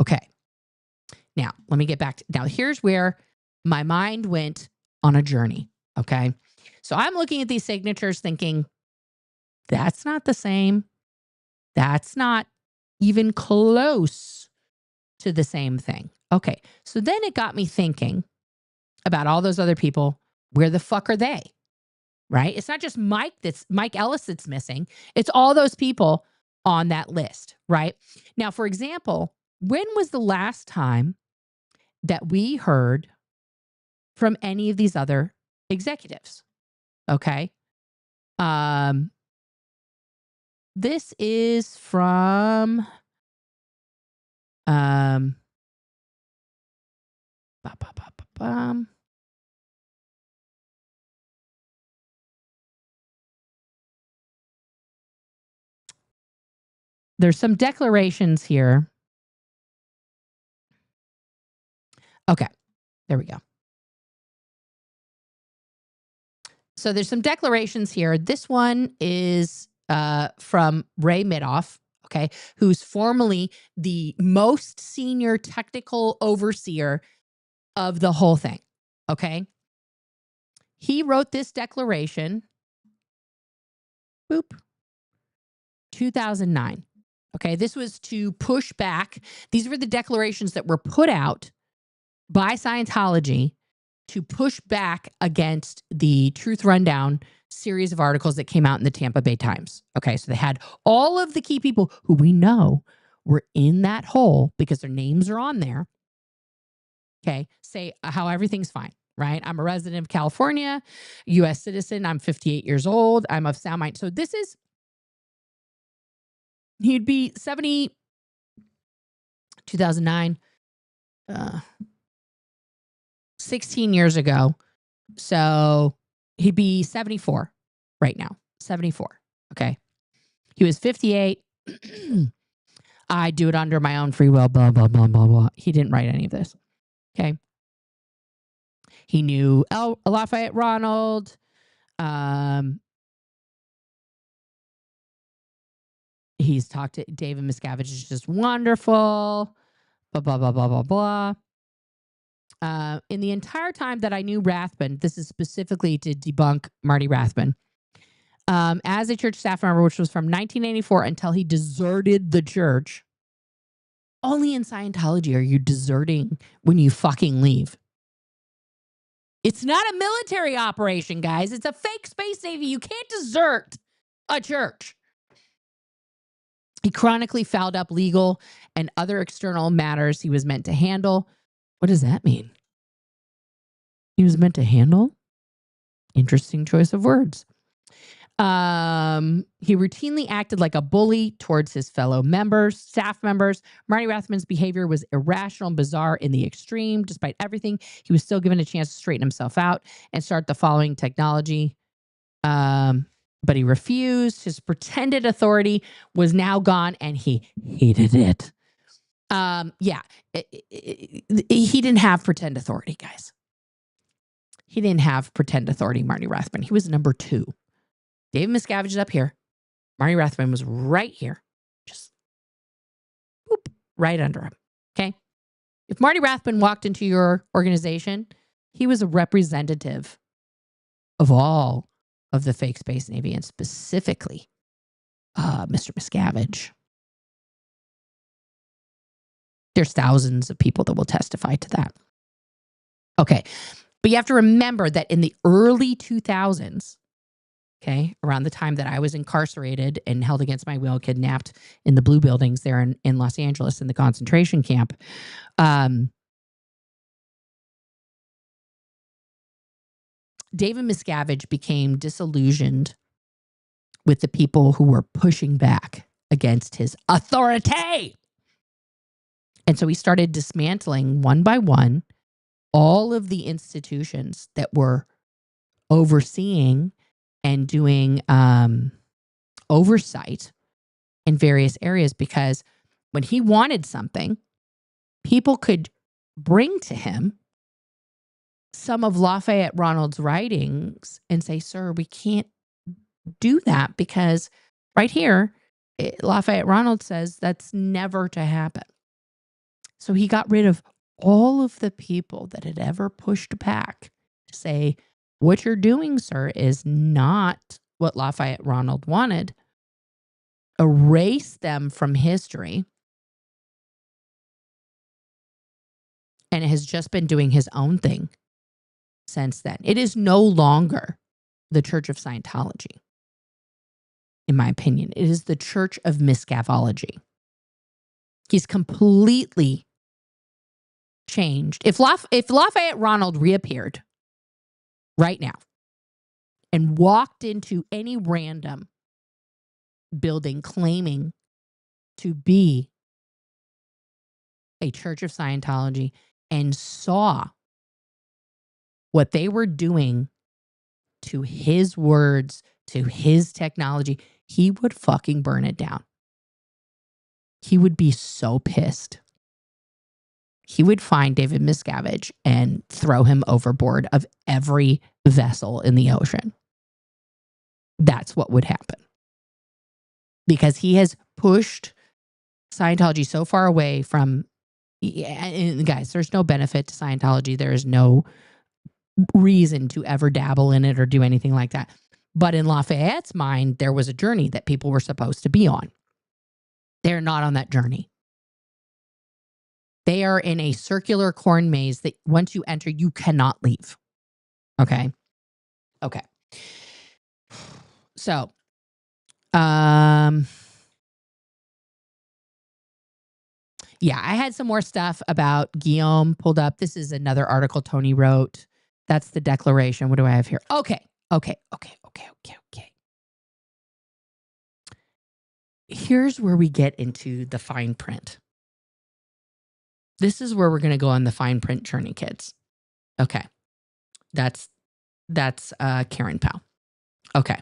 Okay. Now, let me get back to, now here's where my mind went on a journey. Okay. So I'm looking at these signatures thinking, that's not the same. That's not even close to the same thing. Okay. So then it got me thinking about all those other people. Where the fuck are they? Right? It's not just Mike Ellis that's missing. It's all those people on that list, right? Now, for example, when was the last time that we heard from any of these other executives? Okay. This is from there's some declarations here. Okay, there we go. So there's some declarations here. This one is from Ray Midoff, okay, who's formerly the most senior technical overseer of the whole thing, okay? He wrote this declaration, 2009. Okay, this was to push back. These were the declarations that were put out by Scientology to push back against the Truth Rundown series of articles that came out in the Tampa Bay Times. Okay, so they had all of the key people who we know were in that hole because their names are on there. Okay, say how everything's fine, right? I'm a resident of California, U.S. citizen. I'm 58 years old. I'm of sound mind. So this is, he'd be 70, 2009, 16 years ago. So he'd be 74 right now, 74. Okay. He was 58. I do it under my own free will, blah, blah, blah, blah, blah. He didn't write any of this. Okay. He knew Lafayette Ronald. He's talked to David Miscavige, is just wonderful. Blah, blah, blah, blah, blah, blah. In the entire time that I knew Rathbun, this is specifically to debunk Marty Rathbun, as a church staff member, which was from 1984 until he deserted the church. Only in Scientology are you deserting when you fucking leave. It's not a military operation, guys. It's a fake space navy. You can't desert a church. He chronically fouled up legal and other external matters he was meant to handle. What does that mean? He was meant to handle? Interesting choice of words. He routinely acted like a bully towards his fellow members, staff members. Marty Rathbun's behavior was irrational and bizarre in the extreme. Despite everything, he was still given a chance to straighten himself out and start the following technology. But he refused. His pretended authority was now gone, and he hated it. He didn't have pretend authority, guys. He didn't have pretend authority, Marty Rathbun. He was number 2. David Miscavige is up here. Marty Rathbun was right here. right under him. Okay. If Marty Rathbun walked into your organization, he was a representative of all of the fake Space Navy, and specifically Mr. Miscavige. There's thousands of people that will testify to that. Okay. But you have to remember that in the early 2000s, okay, around the time that I was incarcerated and held against my will, kidnapped in the blue buildings there in Los Angeles in the concentration camp, David Miscavige became disillusioned with the people who were pushing back against his authority. And so he started dismantling one by one all of the institutions that were overseeing and doing oversight in various areas, because when he wanted something, people could bring to him some of Lafayette Ronald's writings and say, sir, we can't do that because right here, Lafayette Ronald says that's never to happen. So he got rid of all of the people that had ever pushed back to say, what you're doing, sir, is not what Lafayette Ronald wanted. Erase them from history. And it has just been doing his own thing since then. It is no longer the Church of Scientology, in my opinion. It is the Church of Miscavology. He's completely changed. If Lafayette Ronald reappeared right now and walked into any random building claiming to be a Church of Scientology and saw what they were doing to his words, to his technology, he would fucking burn it down. He would be so pissed. He would find David Miscavige and throw him overboard of every vessel in the ocean. That's what would happen. Because he has pushed Scientology so far away from, and guys, there's no benefit to Scientology. There is no reason to ever dabble in it or do anything like that. But in Lafayette's mind, there was a journey that people were supposed to be on. They're not on that journey. They are in a circular corn maze that once you enter, you cannot leave. Okay. Okay. So, yeah, I had some more stuff about Guillaume pulled up. This is another article Tony wrote. That's the declaration. What do I have here? Okay. Here's where we get into the fine print. This is where we're going to go on the fine print journey, kids. Okay. That's Karen Powell. Okay.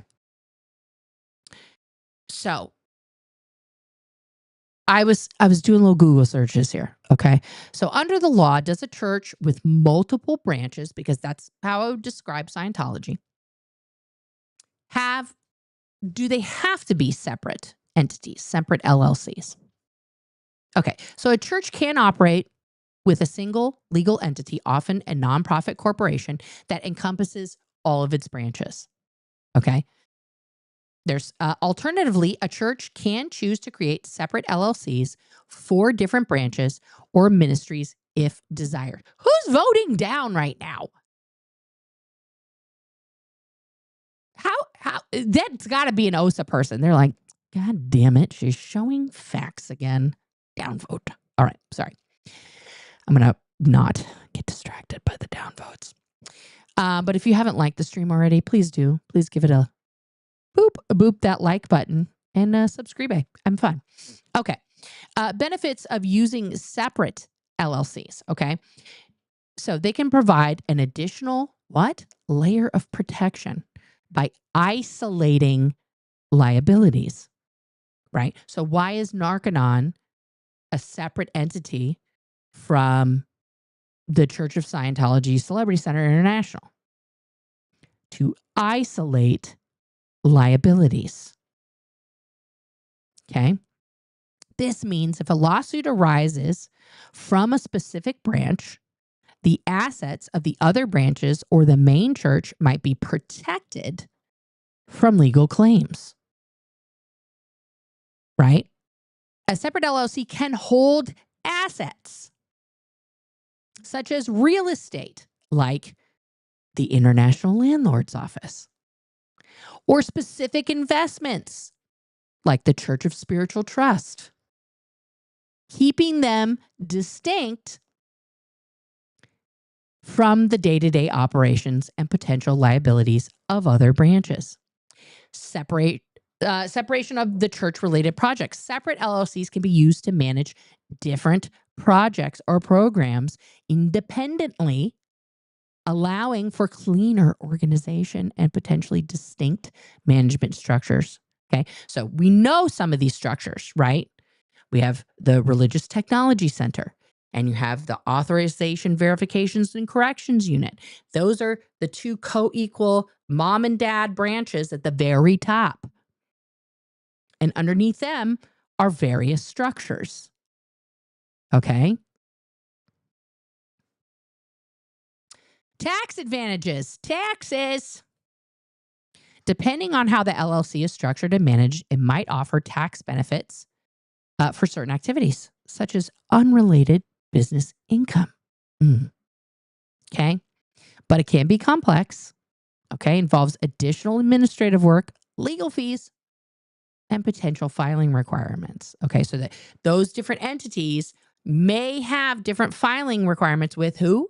So I was doing little Google searches here. Okay. So under the law, does a church with multiple branches, because that's how I would describe Scientology, do they have to be separate entities, separate LLCs? Okay. So a church can operate with a single legal entity, often a nonprofit corporation that encompasses all of its branches. Okay. There's alternatively, a church can choose to create separate LLCs for different branches or ministries if desired. Who's voting down right now? How that's got to be an OSA person. They're like, God damn it, she's showing facts again. Downvote. All right, sorry. I'm going to not get distracted by the downvotes. But if you haven't liked the stream already, please do. Please give it a boop that like button and subscribe. I'm fun. Okay. Benefits of using separate LLCs. Okay. So they can provide an additional layer of protection by isolating liabilities, right? So why is Narconon a separate entity from the Church of Scientology Celebrity Center International? To isolate liabilities. Okay. This means if a lawsuit arises from a specific branch, the assets of the other branches or the main church might be protected from legal claims, right? A separate LLC can hold assets such as real estate, like the International Landlord's Office, or specific investments, like the Church of Spiritual Trust, keeping them distinct from the day-to-day operations and potential liabilities of other branches. Separation of the church-related projects. Separate LLCs can be used to manage different projects or programs independently, allowing for cleaner organization and potentially distinct management structures. Okay, so we know some of these structures, right? We have the Religious Technology Center, and you have the Authorization Verifications and Corrections Unit. Those are the two co-equal mom and dad branches at the very top. And underneath them are various structures. Okay. Tax advantages. Taxes. Depending on how the LLC is structured and managed, it might offer tax benefits for certain activities, such as unrelated business income. Okay. But it can be complex. Okay. Involves additional administrative work, legal fees, and potential filing requirements. Okay. So that those different entities may have different filing requirements with who?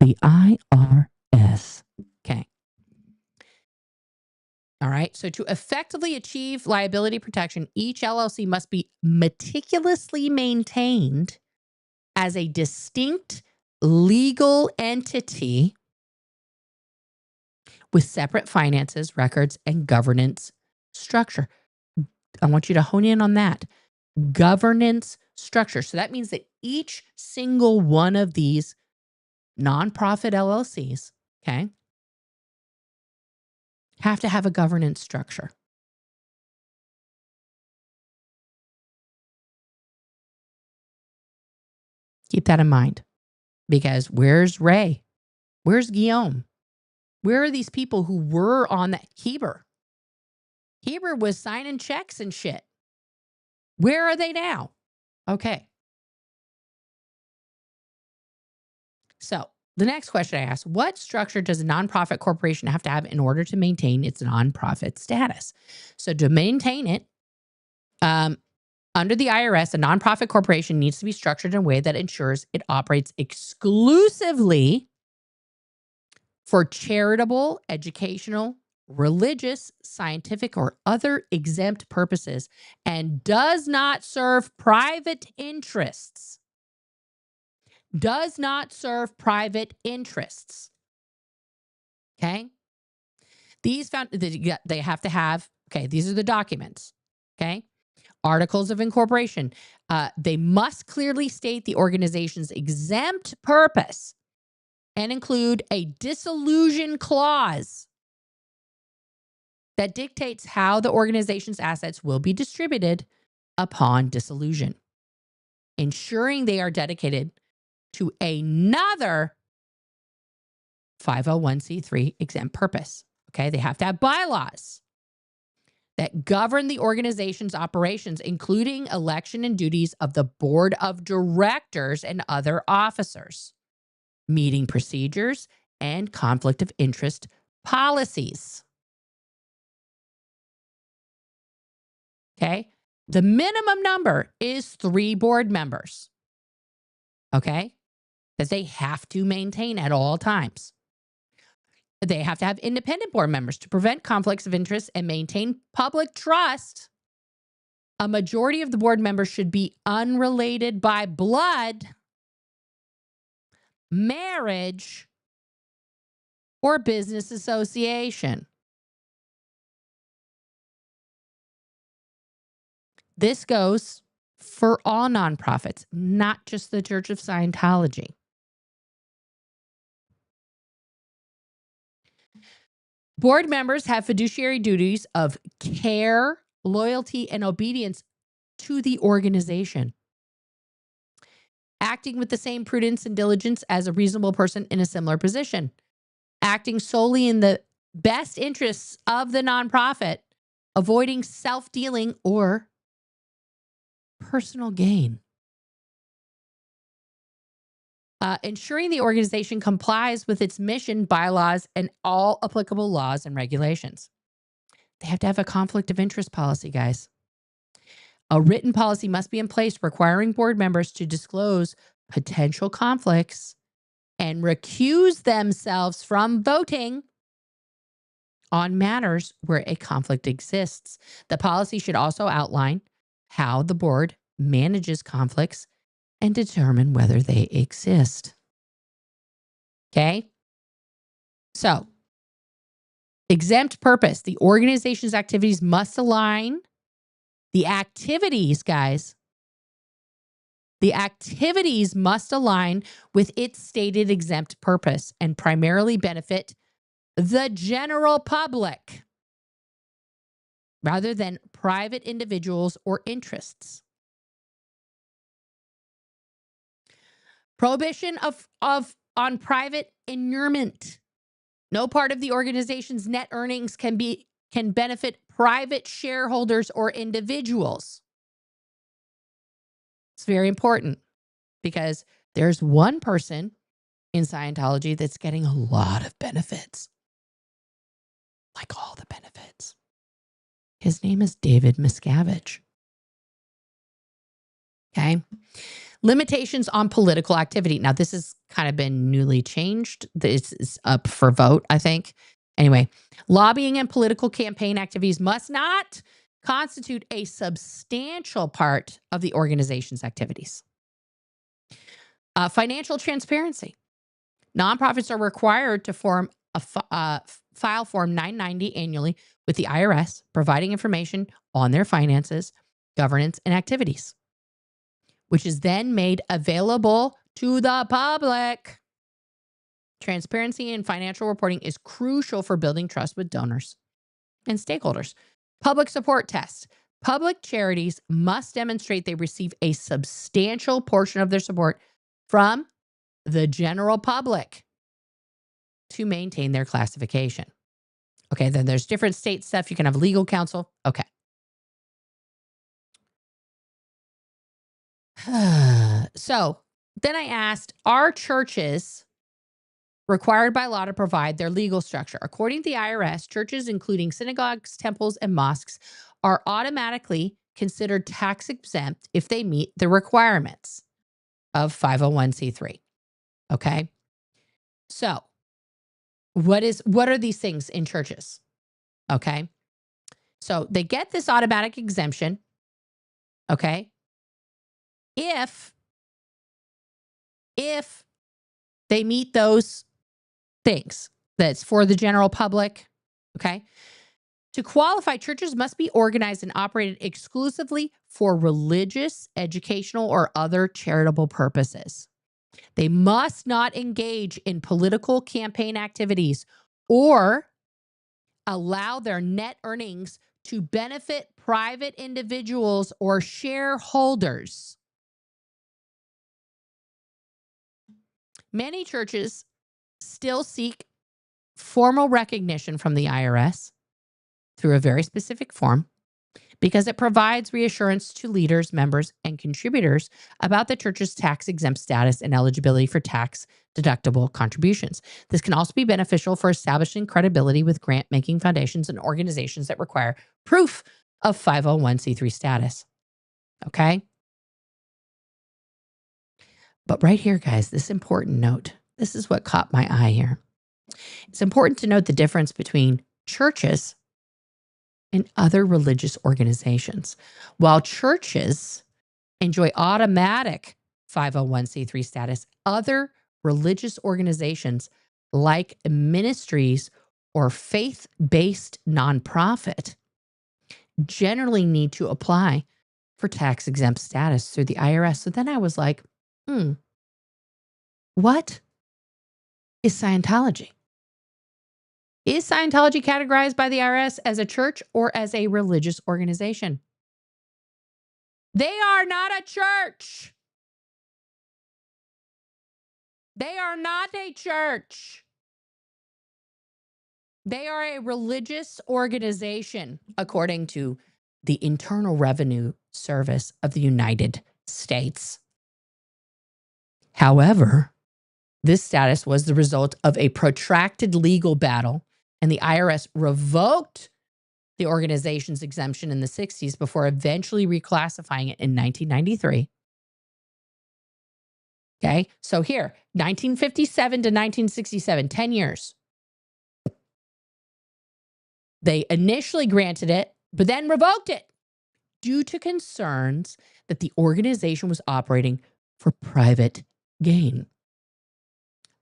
The IRS. Okay. All right. So to effectively achieve liability protection, each LLC must be meticulously maintained as a distinct legal entity with separate finances, records, and governance structure. I want you to hone in on that. Governance structure. So that means that each single one of these nonprofit LLCs, okay, have to have a governance structure. Keep that in mind, because where's Ray? Where's Guillaume? Where are these people who were on that? Heber was signing checks and shit. Where are they now? Okay. So the next question I asked, what structure does a nonprofit corporation have to have in order to maintain its nonprofit status? So to maintain it, under the IRS, a nonprofit corporation needs to be structured in a way that ensures it operates exclusively for charitable, educational, religious, scientific, or other exempt purposes and does not serve private interests. Does not serve private interests. Okay? They have to have, okay, these are the documents. Okay? Articles of incorporation. They must clearly state the organization's exempt purpose and include a dissolution clause that dictates how the organization's assets will be distributed upon dissolution, ensuring they are dedicated to another 501c3 exempt purpose. Okay, they have to have bylaws that govern the organization's operations, including election and duties of the board of directors and other officers, meeting procedures, and conflict of interest policies. Okay, the minimum number is 3 board members. Okay, that they have to maintain at all times. They have to have independent board members to prevent conflicts of interest and maintain public trust. A majority of the board members should be unrelated by blood, marriage, or business association. This goes for all nonprofits, not just the Church of Scientology. Board members have fiduciary duties of care, loyalty, and obedience to the organization. Acting with the same prudence and diligence as a reasonable person in a similar position. Acting solely in the best interests of the nonprofit, avoiding self-dealing or personal gain. Ensuring the organization complies with its mission, bylaws, and all applicable laws and regulations. They have to have a conflict of interest policy, guys. A written policy must be in place requiring board members to disclose potential conflicts and recuse themselves from voting on matters where a conflict exists. The policy should also outline how the board manages conflicts and determine whether they exist. Okay? So, exempt purpose. The organization's activities must align. The activities, guys, the activities must align with its stated exempt purpose and primarily benefit the general public rather than private individuals or interests. Prohibition on private inurement. No part of the organization's net earnings can benefit private shareholders or individuals. It's very important because there's one person in Scientology that's getting a lot of benefits. Like all the benefits. His name is David Miscavige. Okay. Limitations on political activity. Now, this has kind of been newly changed. This is up for vote, I think. Anyway, lobbying and political campaign activities must not constitute a substantial part of the organization's activities. Financial transparency. Nonprofits are required to file Form 990 annually with the IRS, providing information on their finances, governance, and activities, which is then made available to the public. Transparency in financial reporting is crucial for building trust with donors and stakeholders. Public support tests. Public charities must demonstrate they receive a substantial portion of their support from the general public to maintain their classification. Okay, then there's different state stuff. You can have legal counsel. Okay. So then I asked, are churches required by law to provide their legal structure? According to the IRS, churches, including synagogues, temples, and mosques, are automatically considered tax exempt if they meet the requirements of 501c3. Okay. So what are these things in churches? Okay. So they get this automatic exemption. Okay. If they meet those things that's for the general public. Okay. To qualify, churches must be organized and operated exclusively for religious, educational, or other charitable purposes. They must not engage in political campaign activities or allow their net earnings to benefit private individuals or shareholders. Many churches still seek formal recognition from the IRS through a very specific form because it provides reassurance to leaders, members, and contributors about the church's tax-exempt status and eligibility for tax-deductible contributions. This can also be beneficial for establishing credibility with grant-making foundations and organizations that require proof of 501c3 status. Okay? But right here, guys, this important note. This is what caught my eye here. It's important to note the difference between churches and other religious organizations. While churches enjoy automatic 501c3 status, other religious organizations like ministries or faith-based nonprofit generally need to apply for tax-exempt status through the IRS. So then I was like, what is Scientology? Is Scientology categorized by the IRS as a church or as a religious organization? They are not a church. They are not a church. They are a religious organization, according to the Internal Revenue Service of the United States. However, this status was the result of a protracted legal battle, and the IRS revoked the organization's exemption in the 60s before eventually reclassifying it in 1993. Okay, so here, 1957 to 1967, 10 years. They initially granted it, but then revoked it due to concerns that the organization was operating for private gain.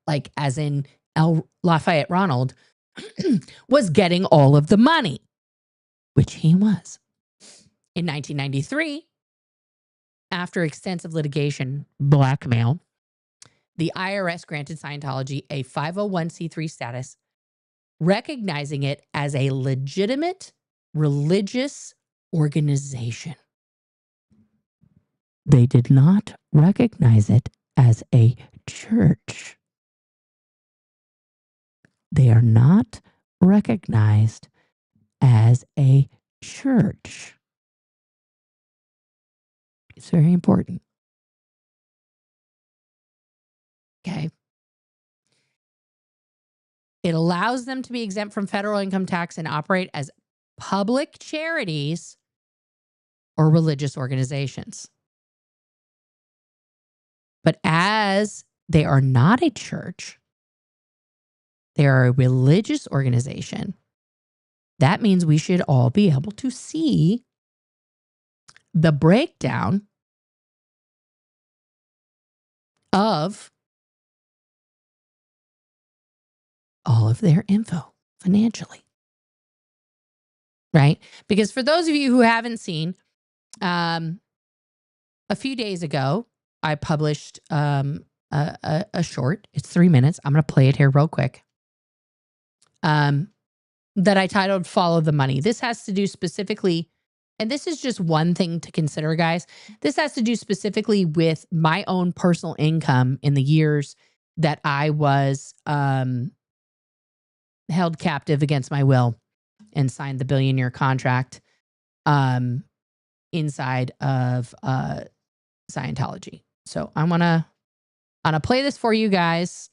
Like, as in L. Lafayette Ronald was getting all of the money, which he was. In 1993, after extensive litigation, blackmail, the IRS granted Scientology a 501c3 status, recognizing it as a legitimate religious organization. They did not recognize it as a church. They are not recognized as a church. It's very important. Okay. It allows them to be exempt from federal income tax and operate as public charities or religious organizations. But as they are not a church, they are a religious organization. That means we should all be able to see the breakdown of all of their info financially. Right? Because for those of you who haven't seen, a few days ago, I published a short. It's 3 minutes. I'm going to play it here real quick. That I titled Follow the Money. This has to do specifically, and this is just one thing to consider, guys. This has to do specifically with my own personal income in the years that I was held captive against my will and signed the billionaire contract inside of Scientology. So I'm gonna play this for you guys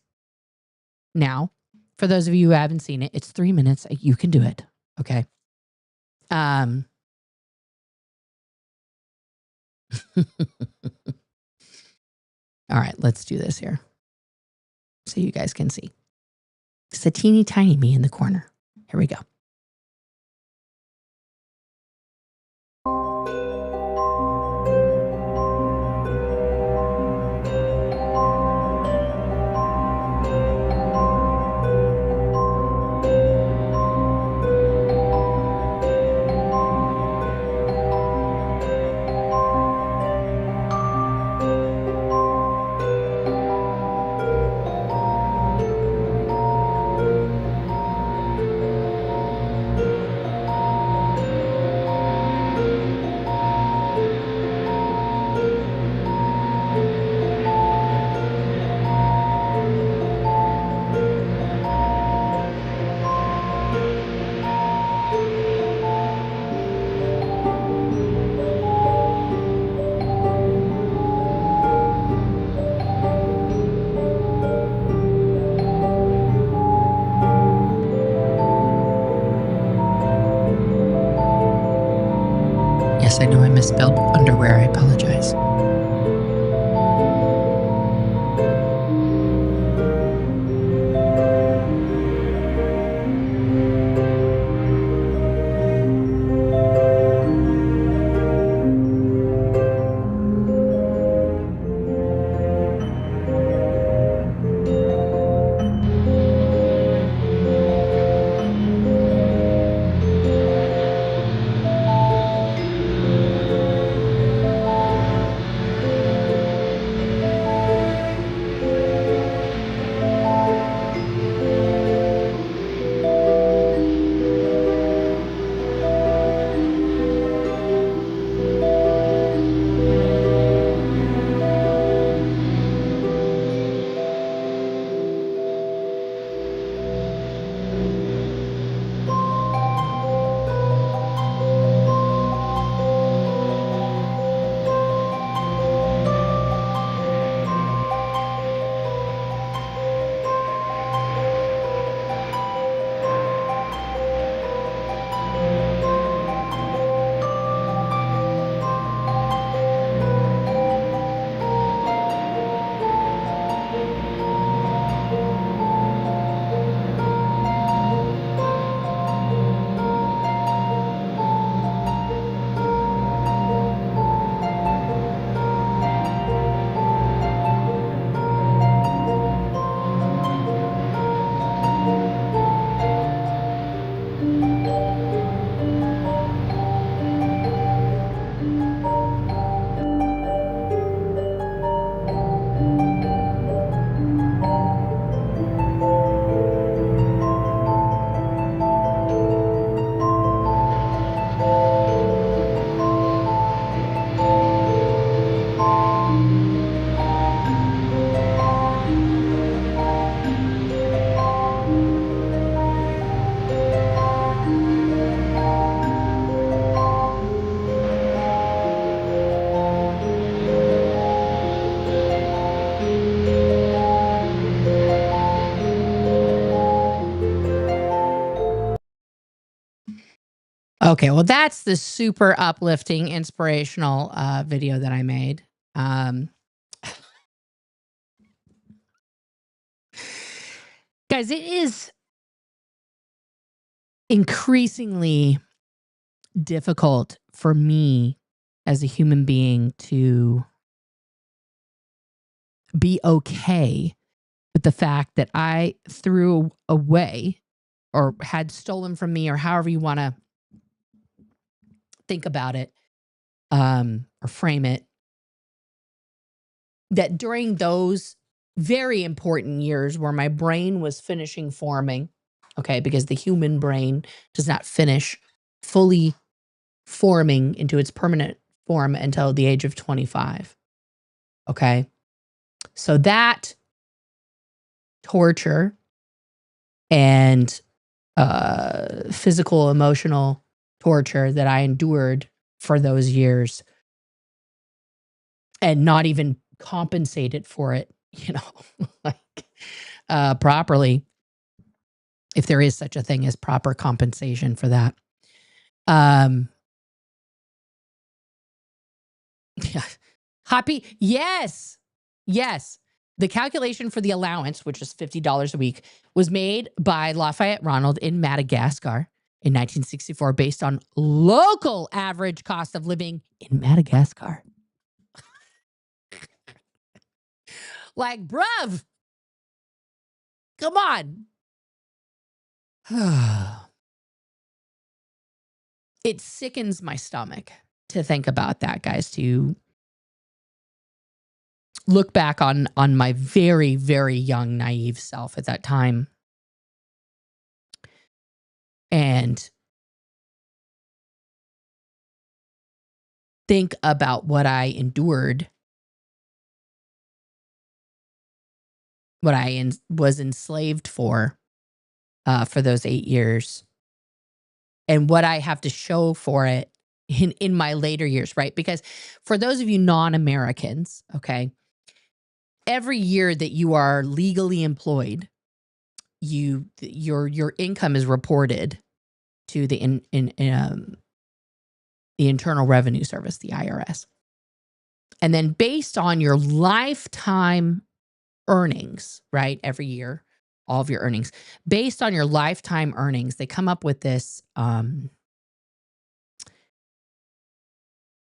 now. For those of you who haven't seen it, it's 3 minutes. You can do it. Okay. All right, let's do this here so you guys can see. It's a teeny tiny me in the corner. Here we go. Yes, I know I misspelled underwear. I apologize. Okay, well, that's the super uplifting, inspirational video that I made. Guys, it is increasingly difficult for me as a human being to be okay with the fact that I threw away or had stolen from me, or however you want to think about it, or frame it, that during those very important years where my brain was finishing forming, okay, because the human brain does not finish fully forming into its permanent form until the age of 25. Okay. So that torture and physical, emotional torture that I endured for those years and not even compensated for it, like properly, if there is such a thing as proper compensation for that. Yeah. Happy. Yes. Yes. The calculation for the allowance, which is $50 a week, was made by Lafayette Ronald in Madagascar in 1964 based on local average cost of living in Madagascar. Like, bruv, come on. It sickens my stomach to think about that, guys, to look back on my very, very young, naive self at that time and think about what I endured, what I was enslaved for those 8 years, and what I have to show for it in my later years, right? Because for those of you non-Americans, okay, every year that you are legally employed, your income is reported to the Internal Revenue Service, the IRS. And then based on your lifetime earnings, right, every year, all of your earnings, based on your lifetime earnings, they come up with this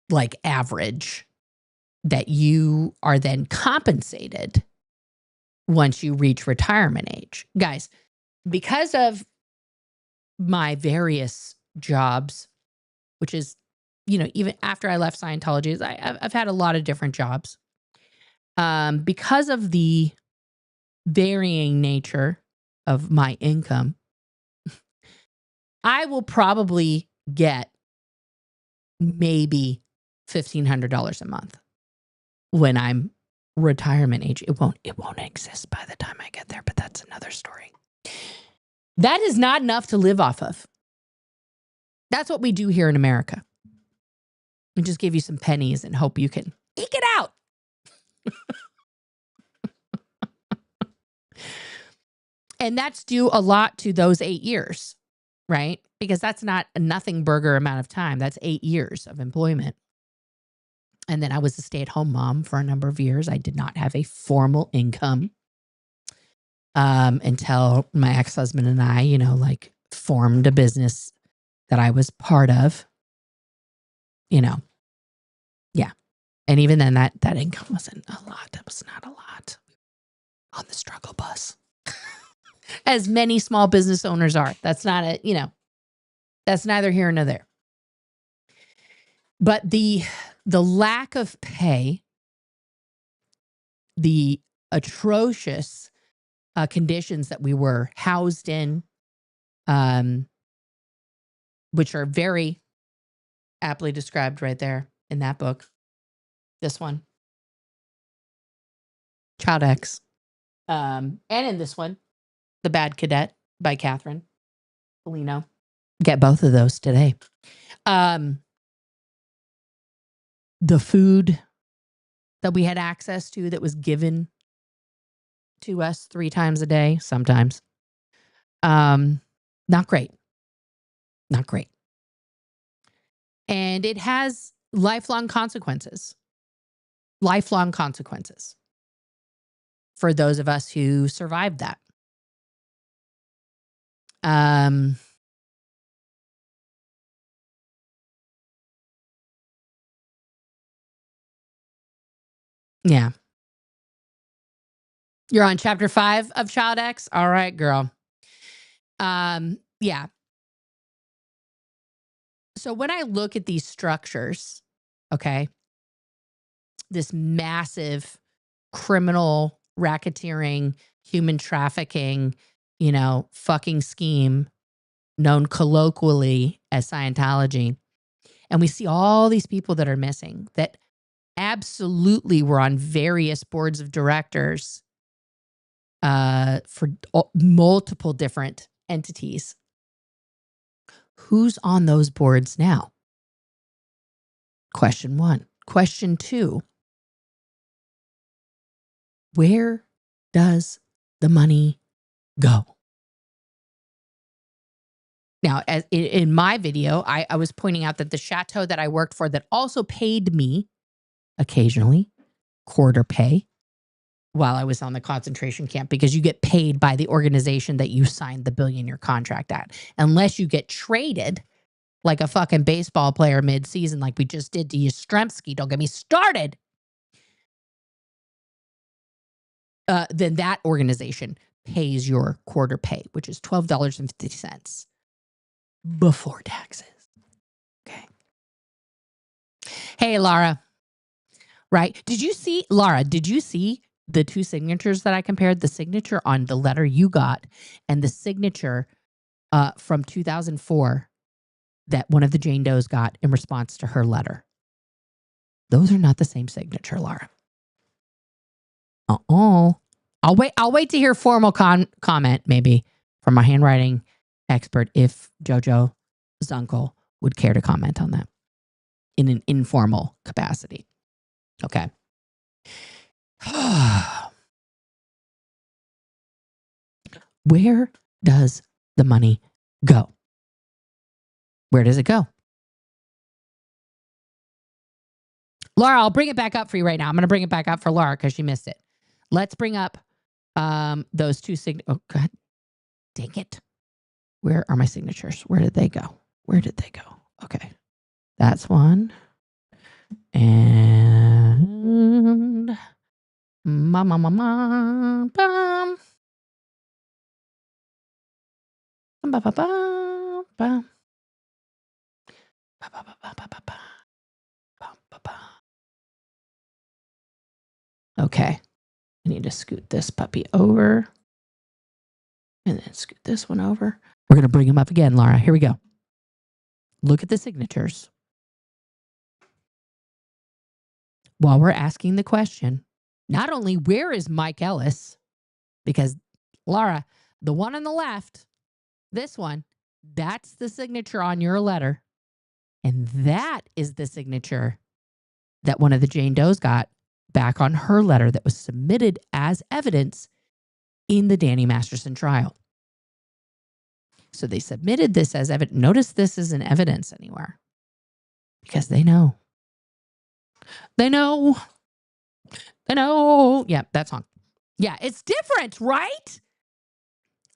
like average that you are then compensated once you reach retirement age. Guys, because of my various jobs, which is, even after I left Scientology, I've had a lot of different jobs. Because of the varying nature of my income, I will probably get maybe $1,500 a month when I'm retirement age. It won't exist by the time I get there, but that's another story. That is not enough to live off of. That's what we do here in America. We just give you some pennies and hope you can eke it out. And that's due a lot to those 8 years, right? Because that's not a nothing burger amount of time. That's 8 years of employment. And then I was a stay-at-home mom for a number of years. I did not have a formal income until my ex-husband and I, like formed a business that I was part of, Yeah. And even then that income wasn't a lot. That was not a lot on the struggle bus. As many small business owners are. That's not that's neither here nor there. But the lack of pay, the atrocious conditions that we were housed in, which are very aptly described right there in that book. This one, Child X, and in this one, The Bad Cadet by Catherine Polino. Get both of those today. The food that we had access to that was given to us 3 times a day, sometimes. Not great. Not great. And it has lifelong consequences. Lifelong consequences for those of us who survived that. Yeah. You're on chapter 5 of Child X? All right, girl. Yeah. So when I look at these structures, okay, this massive criminal racketeering, human trafficking, fucking scheme known colloquially as Scientology, and we see all these people that are missing that absolutely were on various boards of directors for multiple different entities. Who's on those boards now? Question 1. Question 2. Where does the money go? Now, as in my video, I was pointing out that the chateau that I worked for that also paid me occasionally quarter pay while I was on the concentration camp, because you get paid by the organization that you signed the billionaire contract at, unless you get traded like a fucking baseball player mid-season like we just did to Yastrzemski. Don't get me started. Then that organization pays your quarter pay, which is $12.50 before taxes. Okay. Hey, Laura. Right. Laura, did you see the two signatures that I compared? The signature on the letter you got and the signature from 2004 that one of the Jane Does got in response to her letter. Those are not the same signature, Laura. I'll wait to hear formal comment maybe from my handwriting expert if Jojo Zunkel would care to comment on that in an informal capacity. Okay. Where does the money go? Where does it go? Laura, I'll bring it back up for you right now. I'm going to bring it back up for Laura because she missed it. Let's bring up those two oh, God. Dang it. Where are my signatures? Where did they go? Where did they go? Okay. That's one. And bum. Okay. I need to scoot this puppy over and then scoot this one over. We're going to bring them up again, Laura. Here we go. Look at the signatures. While we're asking the question, not only where is Mike Ellis, because Laura, the one on the left, this one, that's the signature on your letter. And that is the signature that one of the Jane Does got back on her letter that was submitted as evidence in the Danny Masterson trial. So they submitted this as evidence. Notice this isn't evidence anywhere because they know. They know. They know. Yeah, that song. Yeah, it's different, right?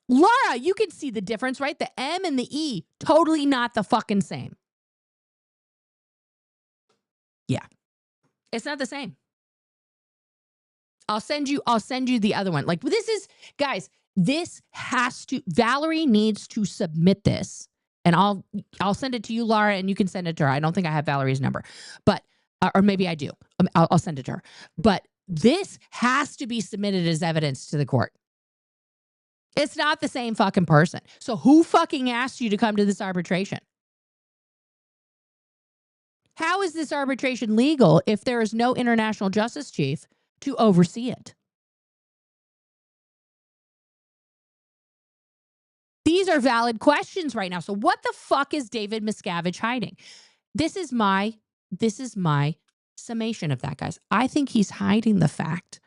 Laura, you can see the difference, right? The M and the E, totally not the fucking same. Yeah. It's not the same. I'll send you the other one. Like, this is, guys, this has to, Valerie needs to submit this. And I'll send it to you, Laura, and you can send it to her. I don't think I have Valerie's number, but, or maybe I do. I'll send it to her. But this has to be submitted as evidence to the court. It's not the same fucking person. So who fucking asked you to come to this arbitration? How is this arbitration legal if there is no international justice chief to oversee it? These are valid questions right now. So what the fuck is David Miscavige hiding? This is my summation of that, guys. I think he's hiding the fact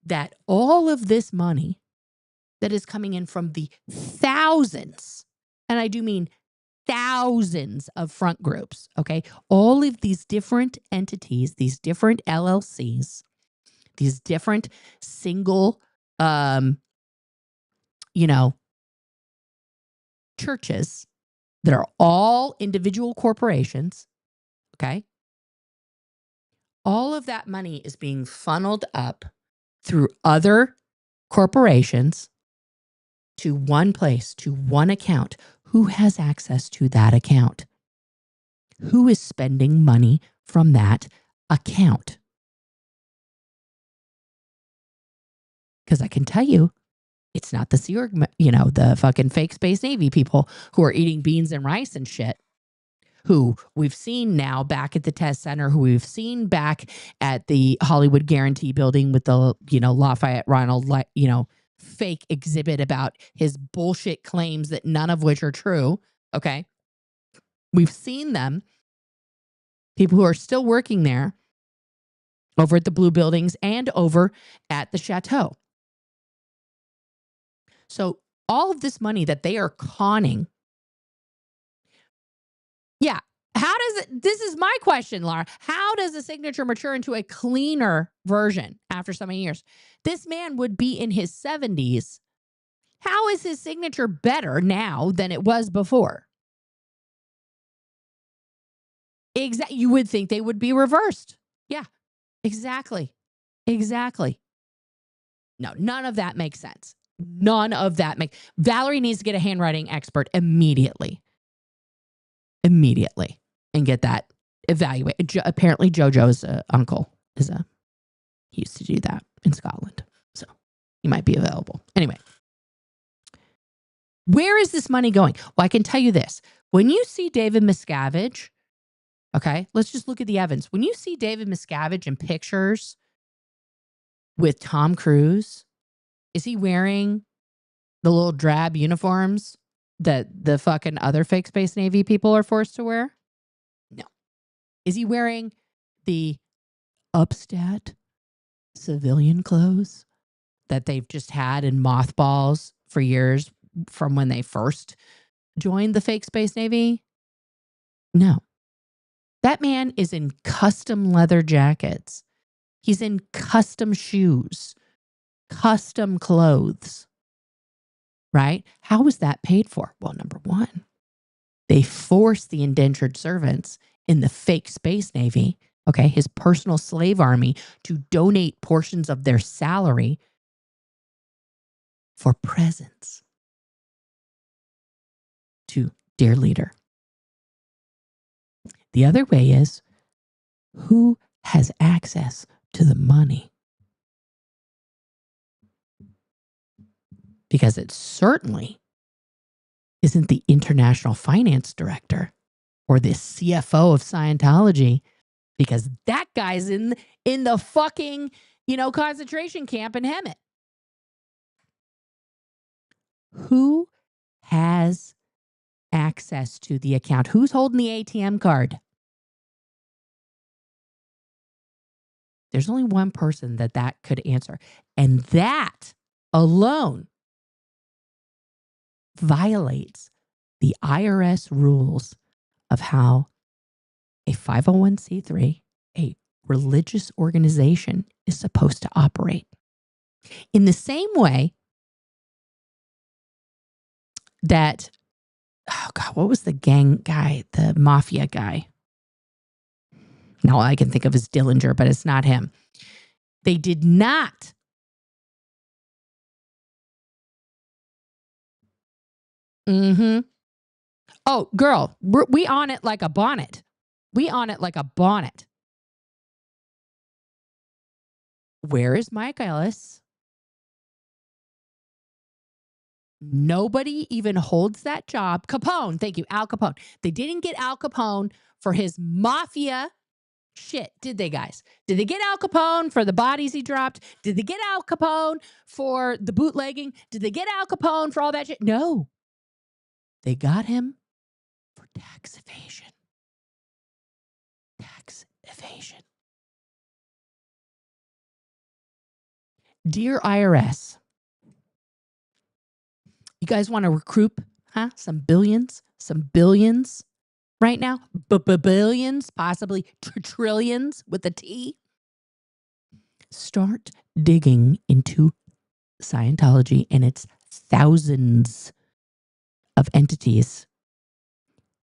that all of this money that is coming in from the thousands, and I do mean thousands of front groups, okay? All of these different entities, these different LLCs, these different single, churches that are all individual corporations, okay? All of that money is being funneled up through other corporations to one place, to one account. Who has access to that account? Who is spending money from that account? Because I can tell you, it's not the Sea Org, the fucking fake Space Navy people who are eating beans and rice and shit, who we've seen now back at the test center, who we've seen back at the Hollywood Guarantee building with the, Lafayette Ronald, fake exhibit about his bullshit claims that none of which are true. Okay. We've seen them, people who are still working there over at the Blue Buildings and over at the Chateau. So all of this money that they are conning. Yeah. This is my question, Laura. How does a signature mature into a cleaner version after so many years? This man would be in his 70s. How is his signature better now than it was before? Exactly. You would think they would be reversed. Yeah, exactly. Exactly. No, none of that makes sense. Valerie needs to get a handwriting expert immediately. And get that evaluated. Apparently JoJo's uncle he used to do that in Scotland. So he might be available. Anyway, where is this money going? Well, I can tell you this. When you see David Miscavige, okay, let's just look at the evidence. When you see David Miscavige in pictures with Tom Cruise, is he wearing the little drab uniforms that the fucking other fake Space Navy people are forced to wear? No. Is he wearing the upstat civilian clothes that they've just had in mothballs for years from when they first joined the fake Space Navy? No. That man is in custom leather jackets. He's in custom shoes, custom clothes, right? How was that paid for? Well, number one, they forced the indentured servants in the fake Space Navy, okay, his personal slave army, to donate portions of their salary for presents to dear leader. The other way is, who has access to the money? Because it certainly isn't the international finance director or the CFO of Scientology, because that guy's in the fucking, concentration camp in Hemet. Who has access to the account? Who's holding the ATM card? There's only one person that could answer. And that alone violates the IRS rules of how a 501c3, a religious organization, is supposed to operate. In the same way that, oh God, what was the gang guy, the mafia guy? Now all I can think of is Dillinger, but it's not him. They did not Oh, girl, we on it like a bonnet. We on it like a bonnet. Where is Mike Ellis? Nobody even holds that job. Capone, thank you, Al Capone. They didn't get Al Capone for his mafia shit, did they, guys? Did they get Al Capone for the bodies he dropped? Did they get Al Capone for the bootlegging? Did they get Al Capone for all that shit? No. They got him for tax evasion. Tax evasion. Dear IRS, you guys want to recoup, some billions, some billions right now, billions, possibly trillions with a T, start digging into Scientology and its thousands of entities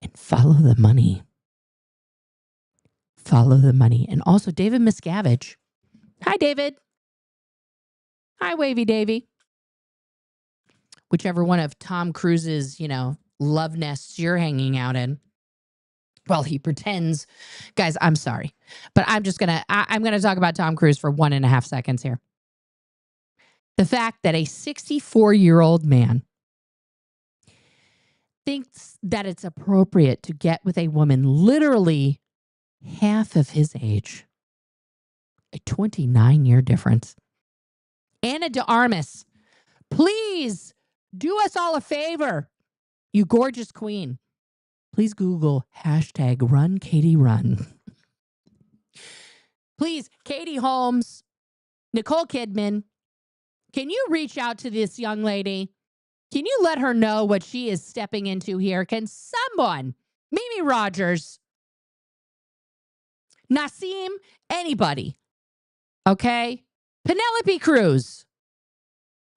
and follow the money. Follow the money. And also David Miscavige. Hi, David. Hi, Wavy Davy. Whichever one of Tom Cruise's, love nests you're hanging out in. Well, he pretends. Guys, I'm sorry. But I'm just I'm going to talk about Tom Cruise for 1.5 seconds here. The fact that a 64-year-old man thinks that it's appropriate to get with a woman literally half of his age. A 29-year difference. Ana de Armas, please do us all a favor. You gorgeous queen. Please Google #RunKatieRun. Please, Katie Holmes, Nicole Kidman, can you reach out to this young lady? Can you let her know what she is stepping into here? Can someone, Mimi Rogers, Nassim, anybody, okay? Penelope Cruz,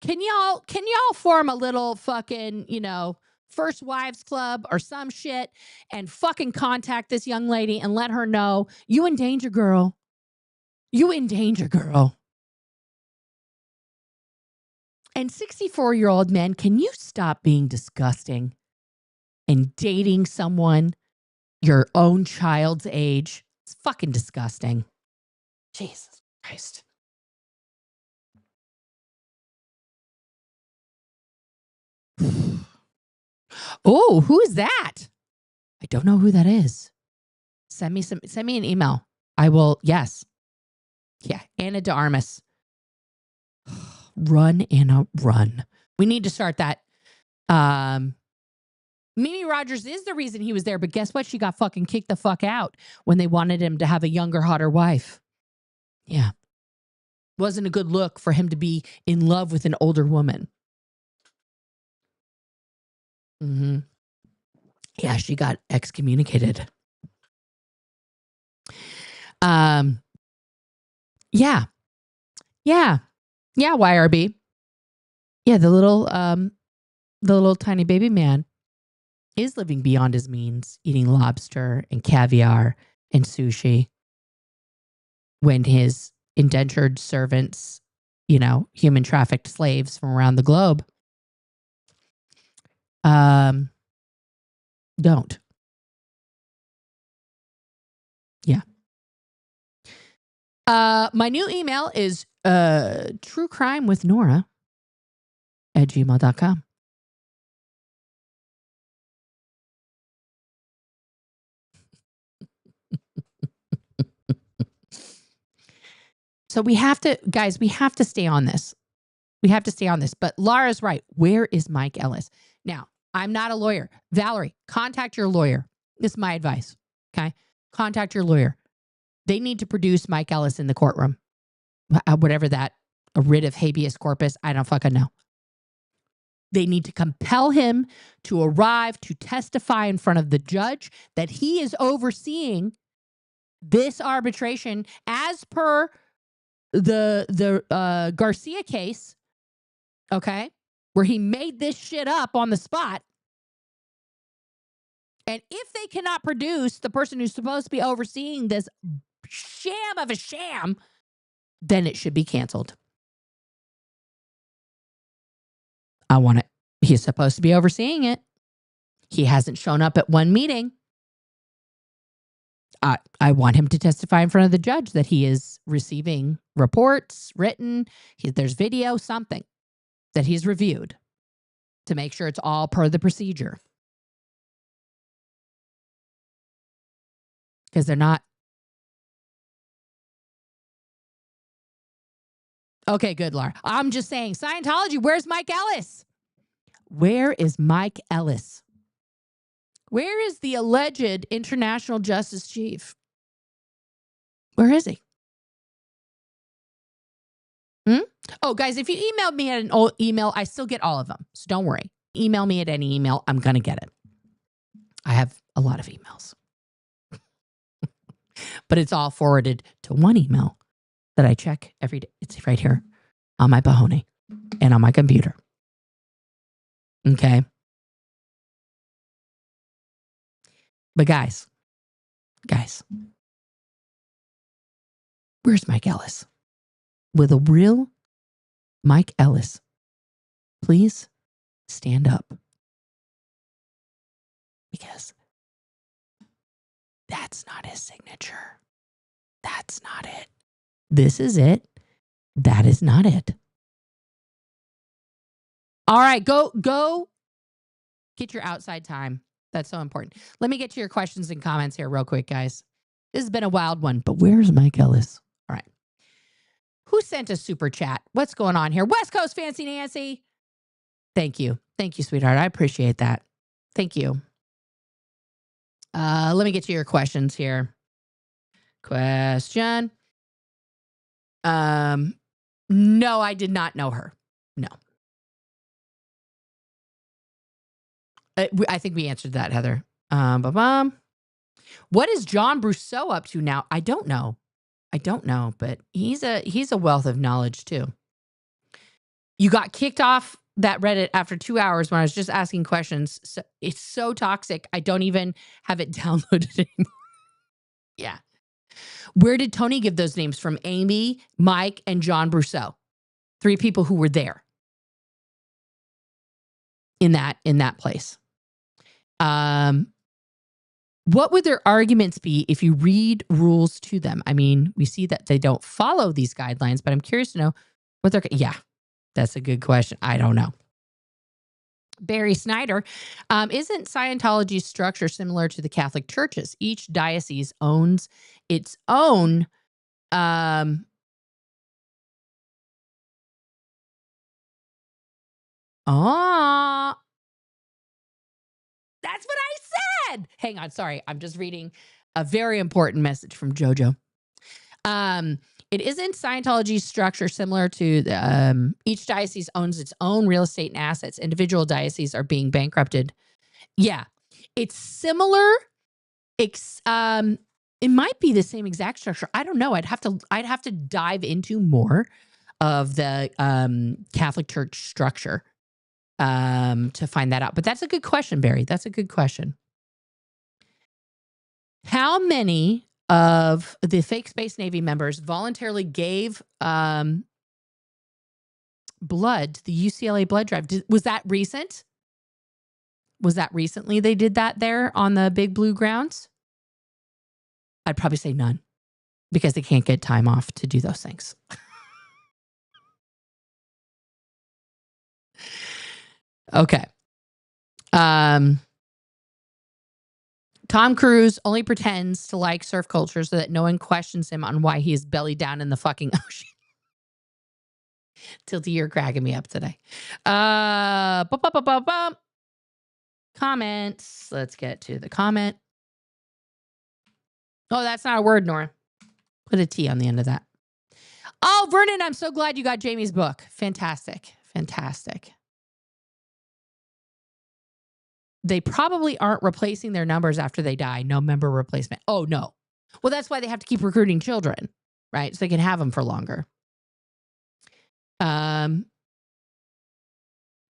can y'all form a little fucking, First Wives Club or some shit and fucking contact this young lady and let her know you in danger, girl. You in danger, girl. And 64-year-old men, can you stop being disgusting and dating someone your own child's age? It's fucking disgusting. Jesus Christ. Oh, who is that? I don't know who that is. Send me an email. I will, yes. Yeah, Ana de Armas. Run, Anna, run. We need to start that. Mimi Rogers is the reason he was there, but guess what? She got fucking kicked the fuck out when they wanted him to have a younger, hotter wife. Yeah. Wasn't a good look for him to be in love with an older woman. Mm-hmm. Yeah, she got excommunicated. Yeah. Yeah, YRB. Yeah, the little tiny baby man is living beyond his means, eating lobster and caviar and sushi when his indentured servants, human trafficked slaves from around the globe, don't. Yeah. My new email is truecrimewithnora@gmail.com. So we have to stay on this. We have to stay on this. But Laura's right. Where is Mike Ellis? Now, I'm not a lawyer. Valerie, contact your lawyer. This is my advice. Okay? Contact your lawyer. They need to produce Mike Ellis in the courtroom. Whatever that, a writ of habeas corpus, I don't fucking know. They need to compel him to arrive to testify in front of the judge that he is overseeing this arbitration as per the Garcia case, okay, where he made this shit up on the spot. And if they cannot produce the person who's supposed to be overseeing this sham of a sham, then it should be canceled. I want it. He's supposed to be overseeing it. He hasn't shown up at one meeting. I want him to testify in front of the judge that he is receiving reports, written, there's video, something that he's reviewed to make sure it's all per the procedure. Because they're not. Okay, good, Laura. I'm just saying, Scientology, where's Mike Ellis? Where is Mike Ellis? Where is the alleged international justice chief? Where is he? Oh, guys, if you emailed me at an old email, I still get all of them. So don't worry. Email me at any email. I'm going to get it. I have a lot of emails. But it's all forwarded to one email that I check every day. It's right here on my Bahone and on my computer. Okay. But guys, where's Mike Ellis? With a real Mike Ellis, please stand up. Because that's not his signature. That's not it. This is it. That is not it. All right, go get your outside time. That's so important. Let me get to your questions and comments here real quick, guys. This has been a wild one, but where's Mike Ellis? All right. Who sent a super chat? What's going on here? West Coast Fancy Nancy. Thank you. Thank you, sweetheart. I appreciate that. Thank you. Let me get to your questions here. Question. No, I did not know her. No. I think we answered that, Heather. What is John Brousseau up to now? I don't know, but he's a wealth of knowledge too. You got kicked off that Reddit after 2 hours when I was just asking questions. So it's so toxic. I don't even have it downloaded anymore. Yeah. Where did Tony give those names from? Amy, Mike, and John Brousseau. 3 people who were there in that place. What would their arguments be if you read rules to them? I mean, we see that they don't follow these guidelines, but I'm curious to know what they're... Yeah, that's a good question. I don't know. Barry Snyder, isn't Scientology's structure similar to the Catholic churches? Each diocese owns its own... that's what I said. Hang on. Sorry. I'm just reading a very important message from JoJo. It isn't Scientology's structure similar to each diocese owns its own real estate and assets. Individual dioceses are being bankrupted. Yeah, it's similar. It might be the same exact structure. I don't know. I'd have to dive into more of the Catholic Church structure to find that out. But that's a good question, Barry. That's a good question. How many of the fake Space Navy members voluntarily gave blood to the UCLA blood drive? Was that recent? Was that recently they did that there on the Big Blue grounds? I'd probably say none, because they can't get time off to do those things. Okay. Tom Cruise only pretends to like surf culture so that no one questions him on why he is belly down in the fucking ocean. Tilty, you're cracking me up today. Comments. Let's get to the comment. Oh, that's not a word, Nora. Put a T on the end of that. Oh, Vernon, I'm so glad you got Jamie's book. Fantastic. Fantastic. They probably aren't replacing their numbers after they die. No member replacement. Oh, no. Well, that's why they have to keep recruiting children, right? So they can have them for longer.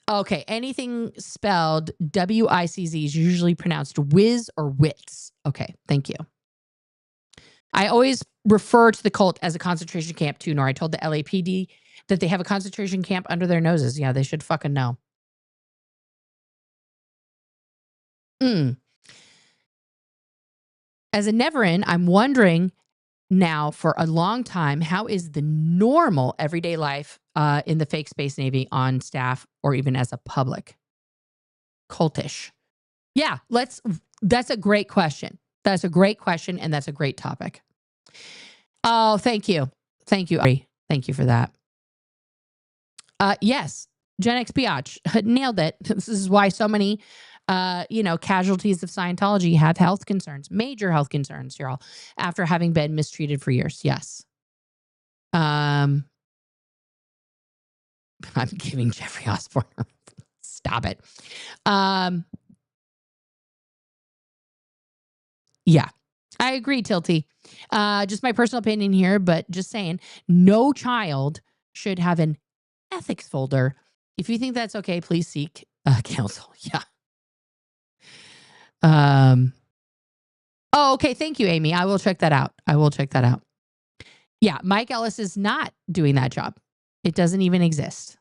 Okay. Anything spelled W-I-C-Z is usually pronounced whiz or wits. Okay. Thank you. I always refer to the cult as a concentration camp too, Nor. I told the LAPD that they have a concentration camp under their noses. Yeah, they should fucking know. As a never-in, I'm wondering now for a long time, how is the normal everyday life in the fake Space Navy on staff or even as a public? Cultish. Yeah, that's a great question. That's a great question, and that's a great topic. Oh, thank you. Thank you, Ari. Thank you for that. Yes, Gen X Biatch nailed it. This is why so many casualties of Scientology have health concerns, major health concerns, y'all, after having been mistreated for years. Yes. I'm giving Jeffrey Osborne. Stop it. Yeah, I agree, Tilty. Just my personal opinion here, but just saying, no child should have an ethics folder. If you think that's okay, please seek counsel. Yeah. Oh, okay. Thank you, Amy. I will check that out. Yeah, Mike Ellis is not doing that job. It doesn't even exist.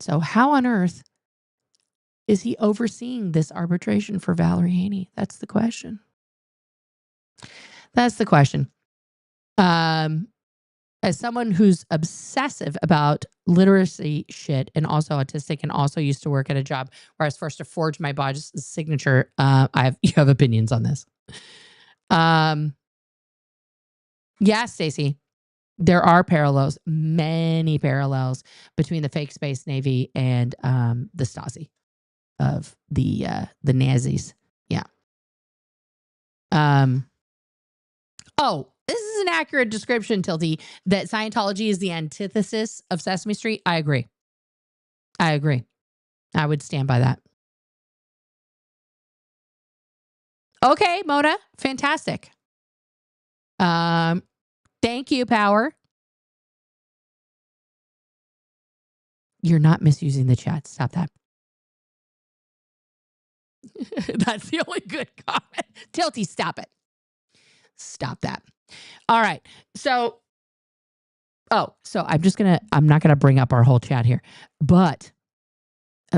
So how on earth is he overseeing this arbitration for Valerie Haney? That's the question. As someone who's obsessive about literacy shit and also autistic and also used to work at a job where I was forced to forge my boss's signature, you have opinions on this. Yeah, Stacey, there are parallels, many parallels between the fake space Navy and the Stasi of the Nazis. Yeah. Oh, this is an accurate description, Tilty, that Scientology is the antithesis of Sesame Street. I agree. I would stand by that. Okay, Mona. Fantastic. Thank you, Power. You're not misusing the chat. Stop that. That's the only good comment. Tilty, stop it. Stop that. All right. So I'm not gonna bring up our whole chat here, but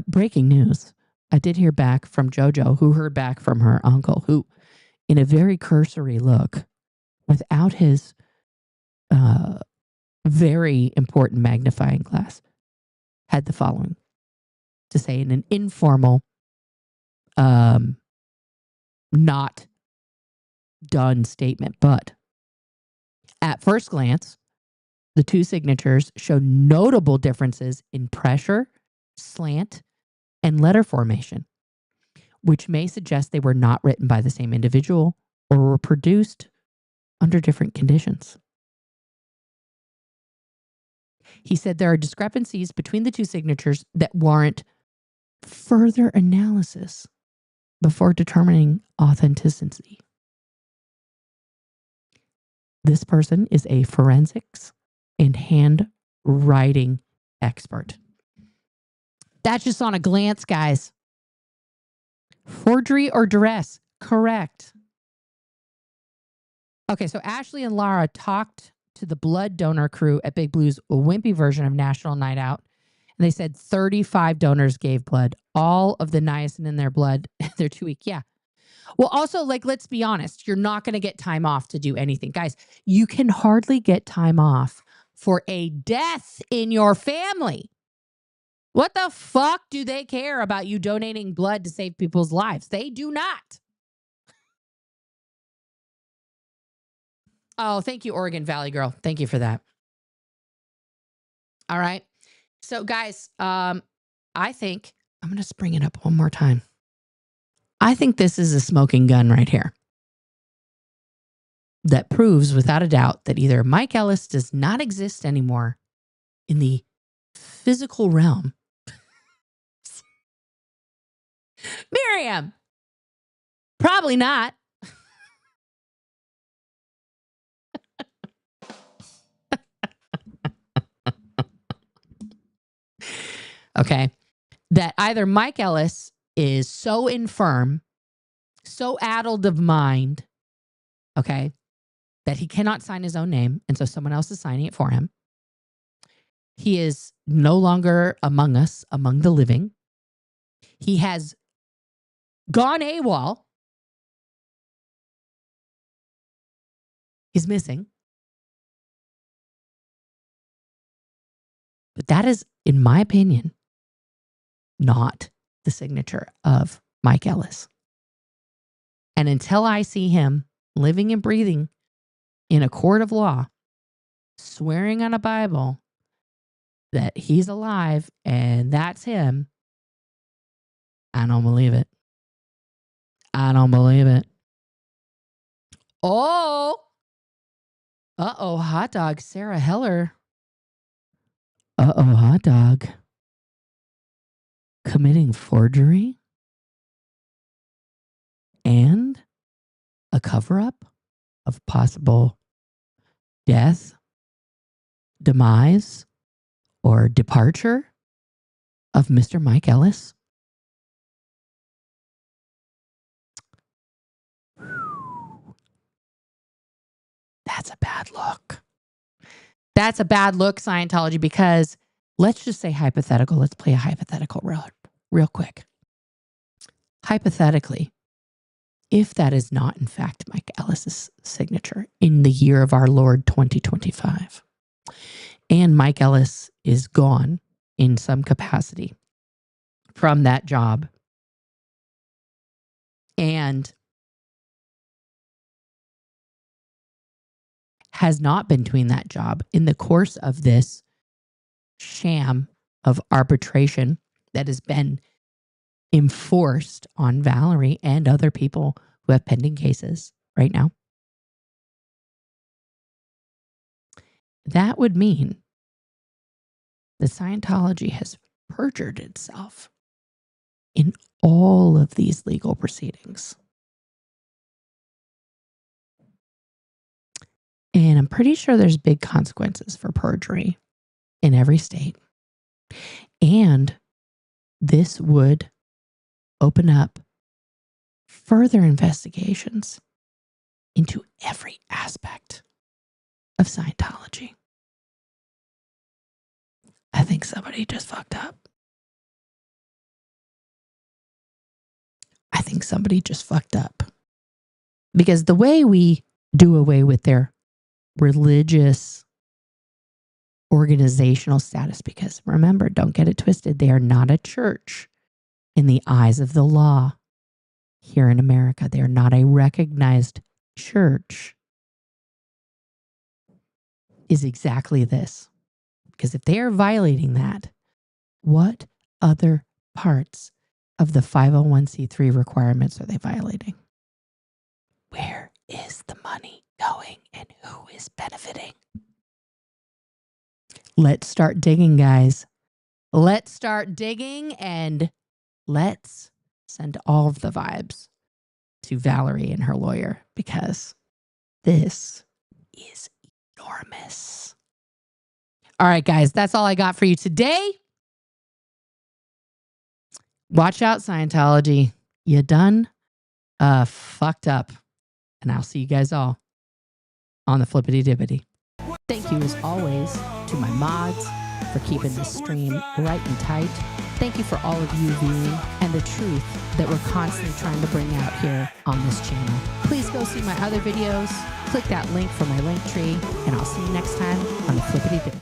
breaking news. I did hear back from JoJo, who heard back from her uncle, who, in a very cursory look, without his very important magnifying glass, had the following to say in an informal, not done statement. But at first glance, the two signatures show notable differences in pressure, slant, and letter formation, which may suggest they were not written by the same individual or were produced under different conditions. He said there are discrepancies between the two signatures that warrant further analysis before determining authenticity. This person is a forensics and handwriting expert. That's just on a glance, guys. Forgery or duress? Correct. Okay, so Ashley and Lara talked to the blood donor crew at Big Blue's wimpy version of National Night Out. And they said 35 donors gave blood. All of the niacin in their blood, they're too weak. Yeah. Well, also, let's be honest, you're not going to get time off to do anything. Guys, you can hardly get time off for a death in your family. What the fuck do they care about you donating blood to save people's lives? They do not. Oh, thank you, Oregon Valley girl. Thank you for that. All right. So, guys, I think I'm going to bring it up one more time. I think this is a smoking gun right here that proves without a doubt that either Mike Ellis does not exist anymore in the physical realm. Miriam, probably not. Okay. That either Mike Ellis is so infirm, so addled of mind, okay, that he cannot sign his own name, and so someone else is signing it for him. He is no longer among us, among the living. He has gone AWOL. He's missing. But that is, in my opinion, not the signature of Mike Ellis. And until I see him living and breathing in a court of law, swearing on a Bible that he's alive and that's him, I don't believe it. I don't believe it. Oh. Uh-oh, hot dog. Sarah Heller. Uh-oh, hot dog. Committing forgery? And cover-up of possible death, demise, or departure of Mr. Mike Ellis? That's a bad look. That's a bad look, Scientology, because let's just say hypothetical. Let's play a hypothetical real quick. Hypothetically, if that is not, in fact, Mike Ellis's signature in the year of our Lord 2025, and Mike Ellis is gone in some capacity from that job, and has not been doing that job in the course of this sham of arbitration that has been enforced on Valerie and other people who have pending cases right now. That would mean that Scientology has perjured itself in all of these legal proceedings. And I'm pretty sure there's big consequences for perjury in every state. And this would open up further investigations into every aspect of Scientology. I think somebody just fucked up. I think somebody just fucked up. Because the way we do away with their religious organizational status, because remember, don't get it twisted, they are not a church in the eyes of the law here in America. They are not a recognized church. Is exactly this. Because if they are violating that, what other parts of the 501c3 requirements are they violating? Where is the money going and who is benefiting? Let's start digging, guys. Let's start digging, and let's send all of the vibes to Valerie and her lawyer, because this is enormous. All right, guys, that's all I got for you today. Watch out, Scientology. You done fucked up. And I'll see you guys all on the flippity dippity. Thank you, as always, to my mods for keeping this stream right and tight. Thank you for all of you viewing and the truth that we're constantly trying to bring out here on this channel. Please go see my other videos. Click that link for my link tree, and I'll see you next time on the flippity dippity.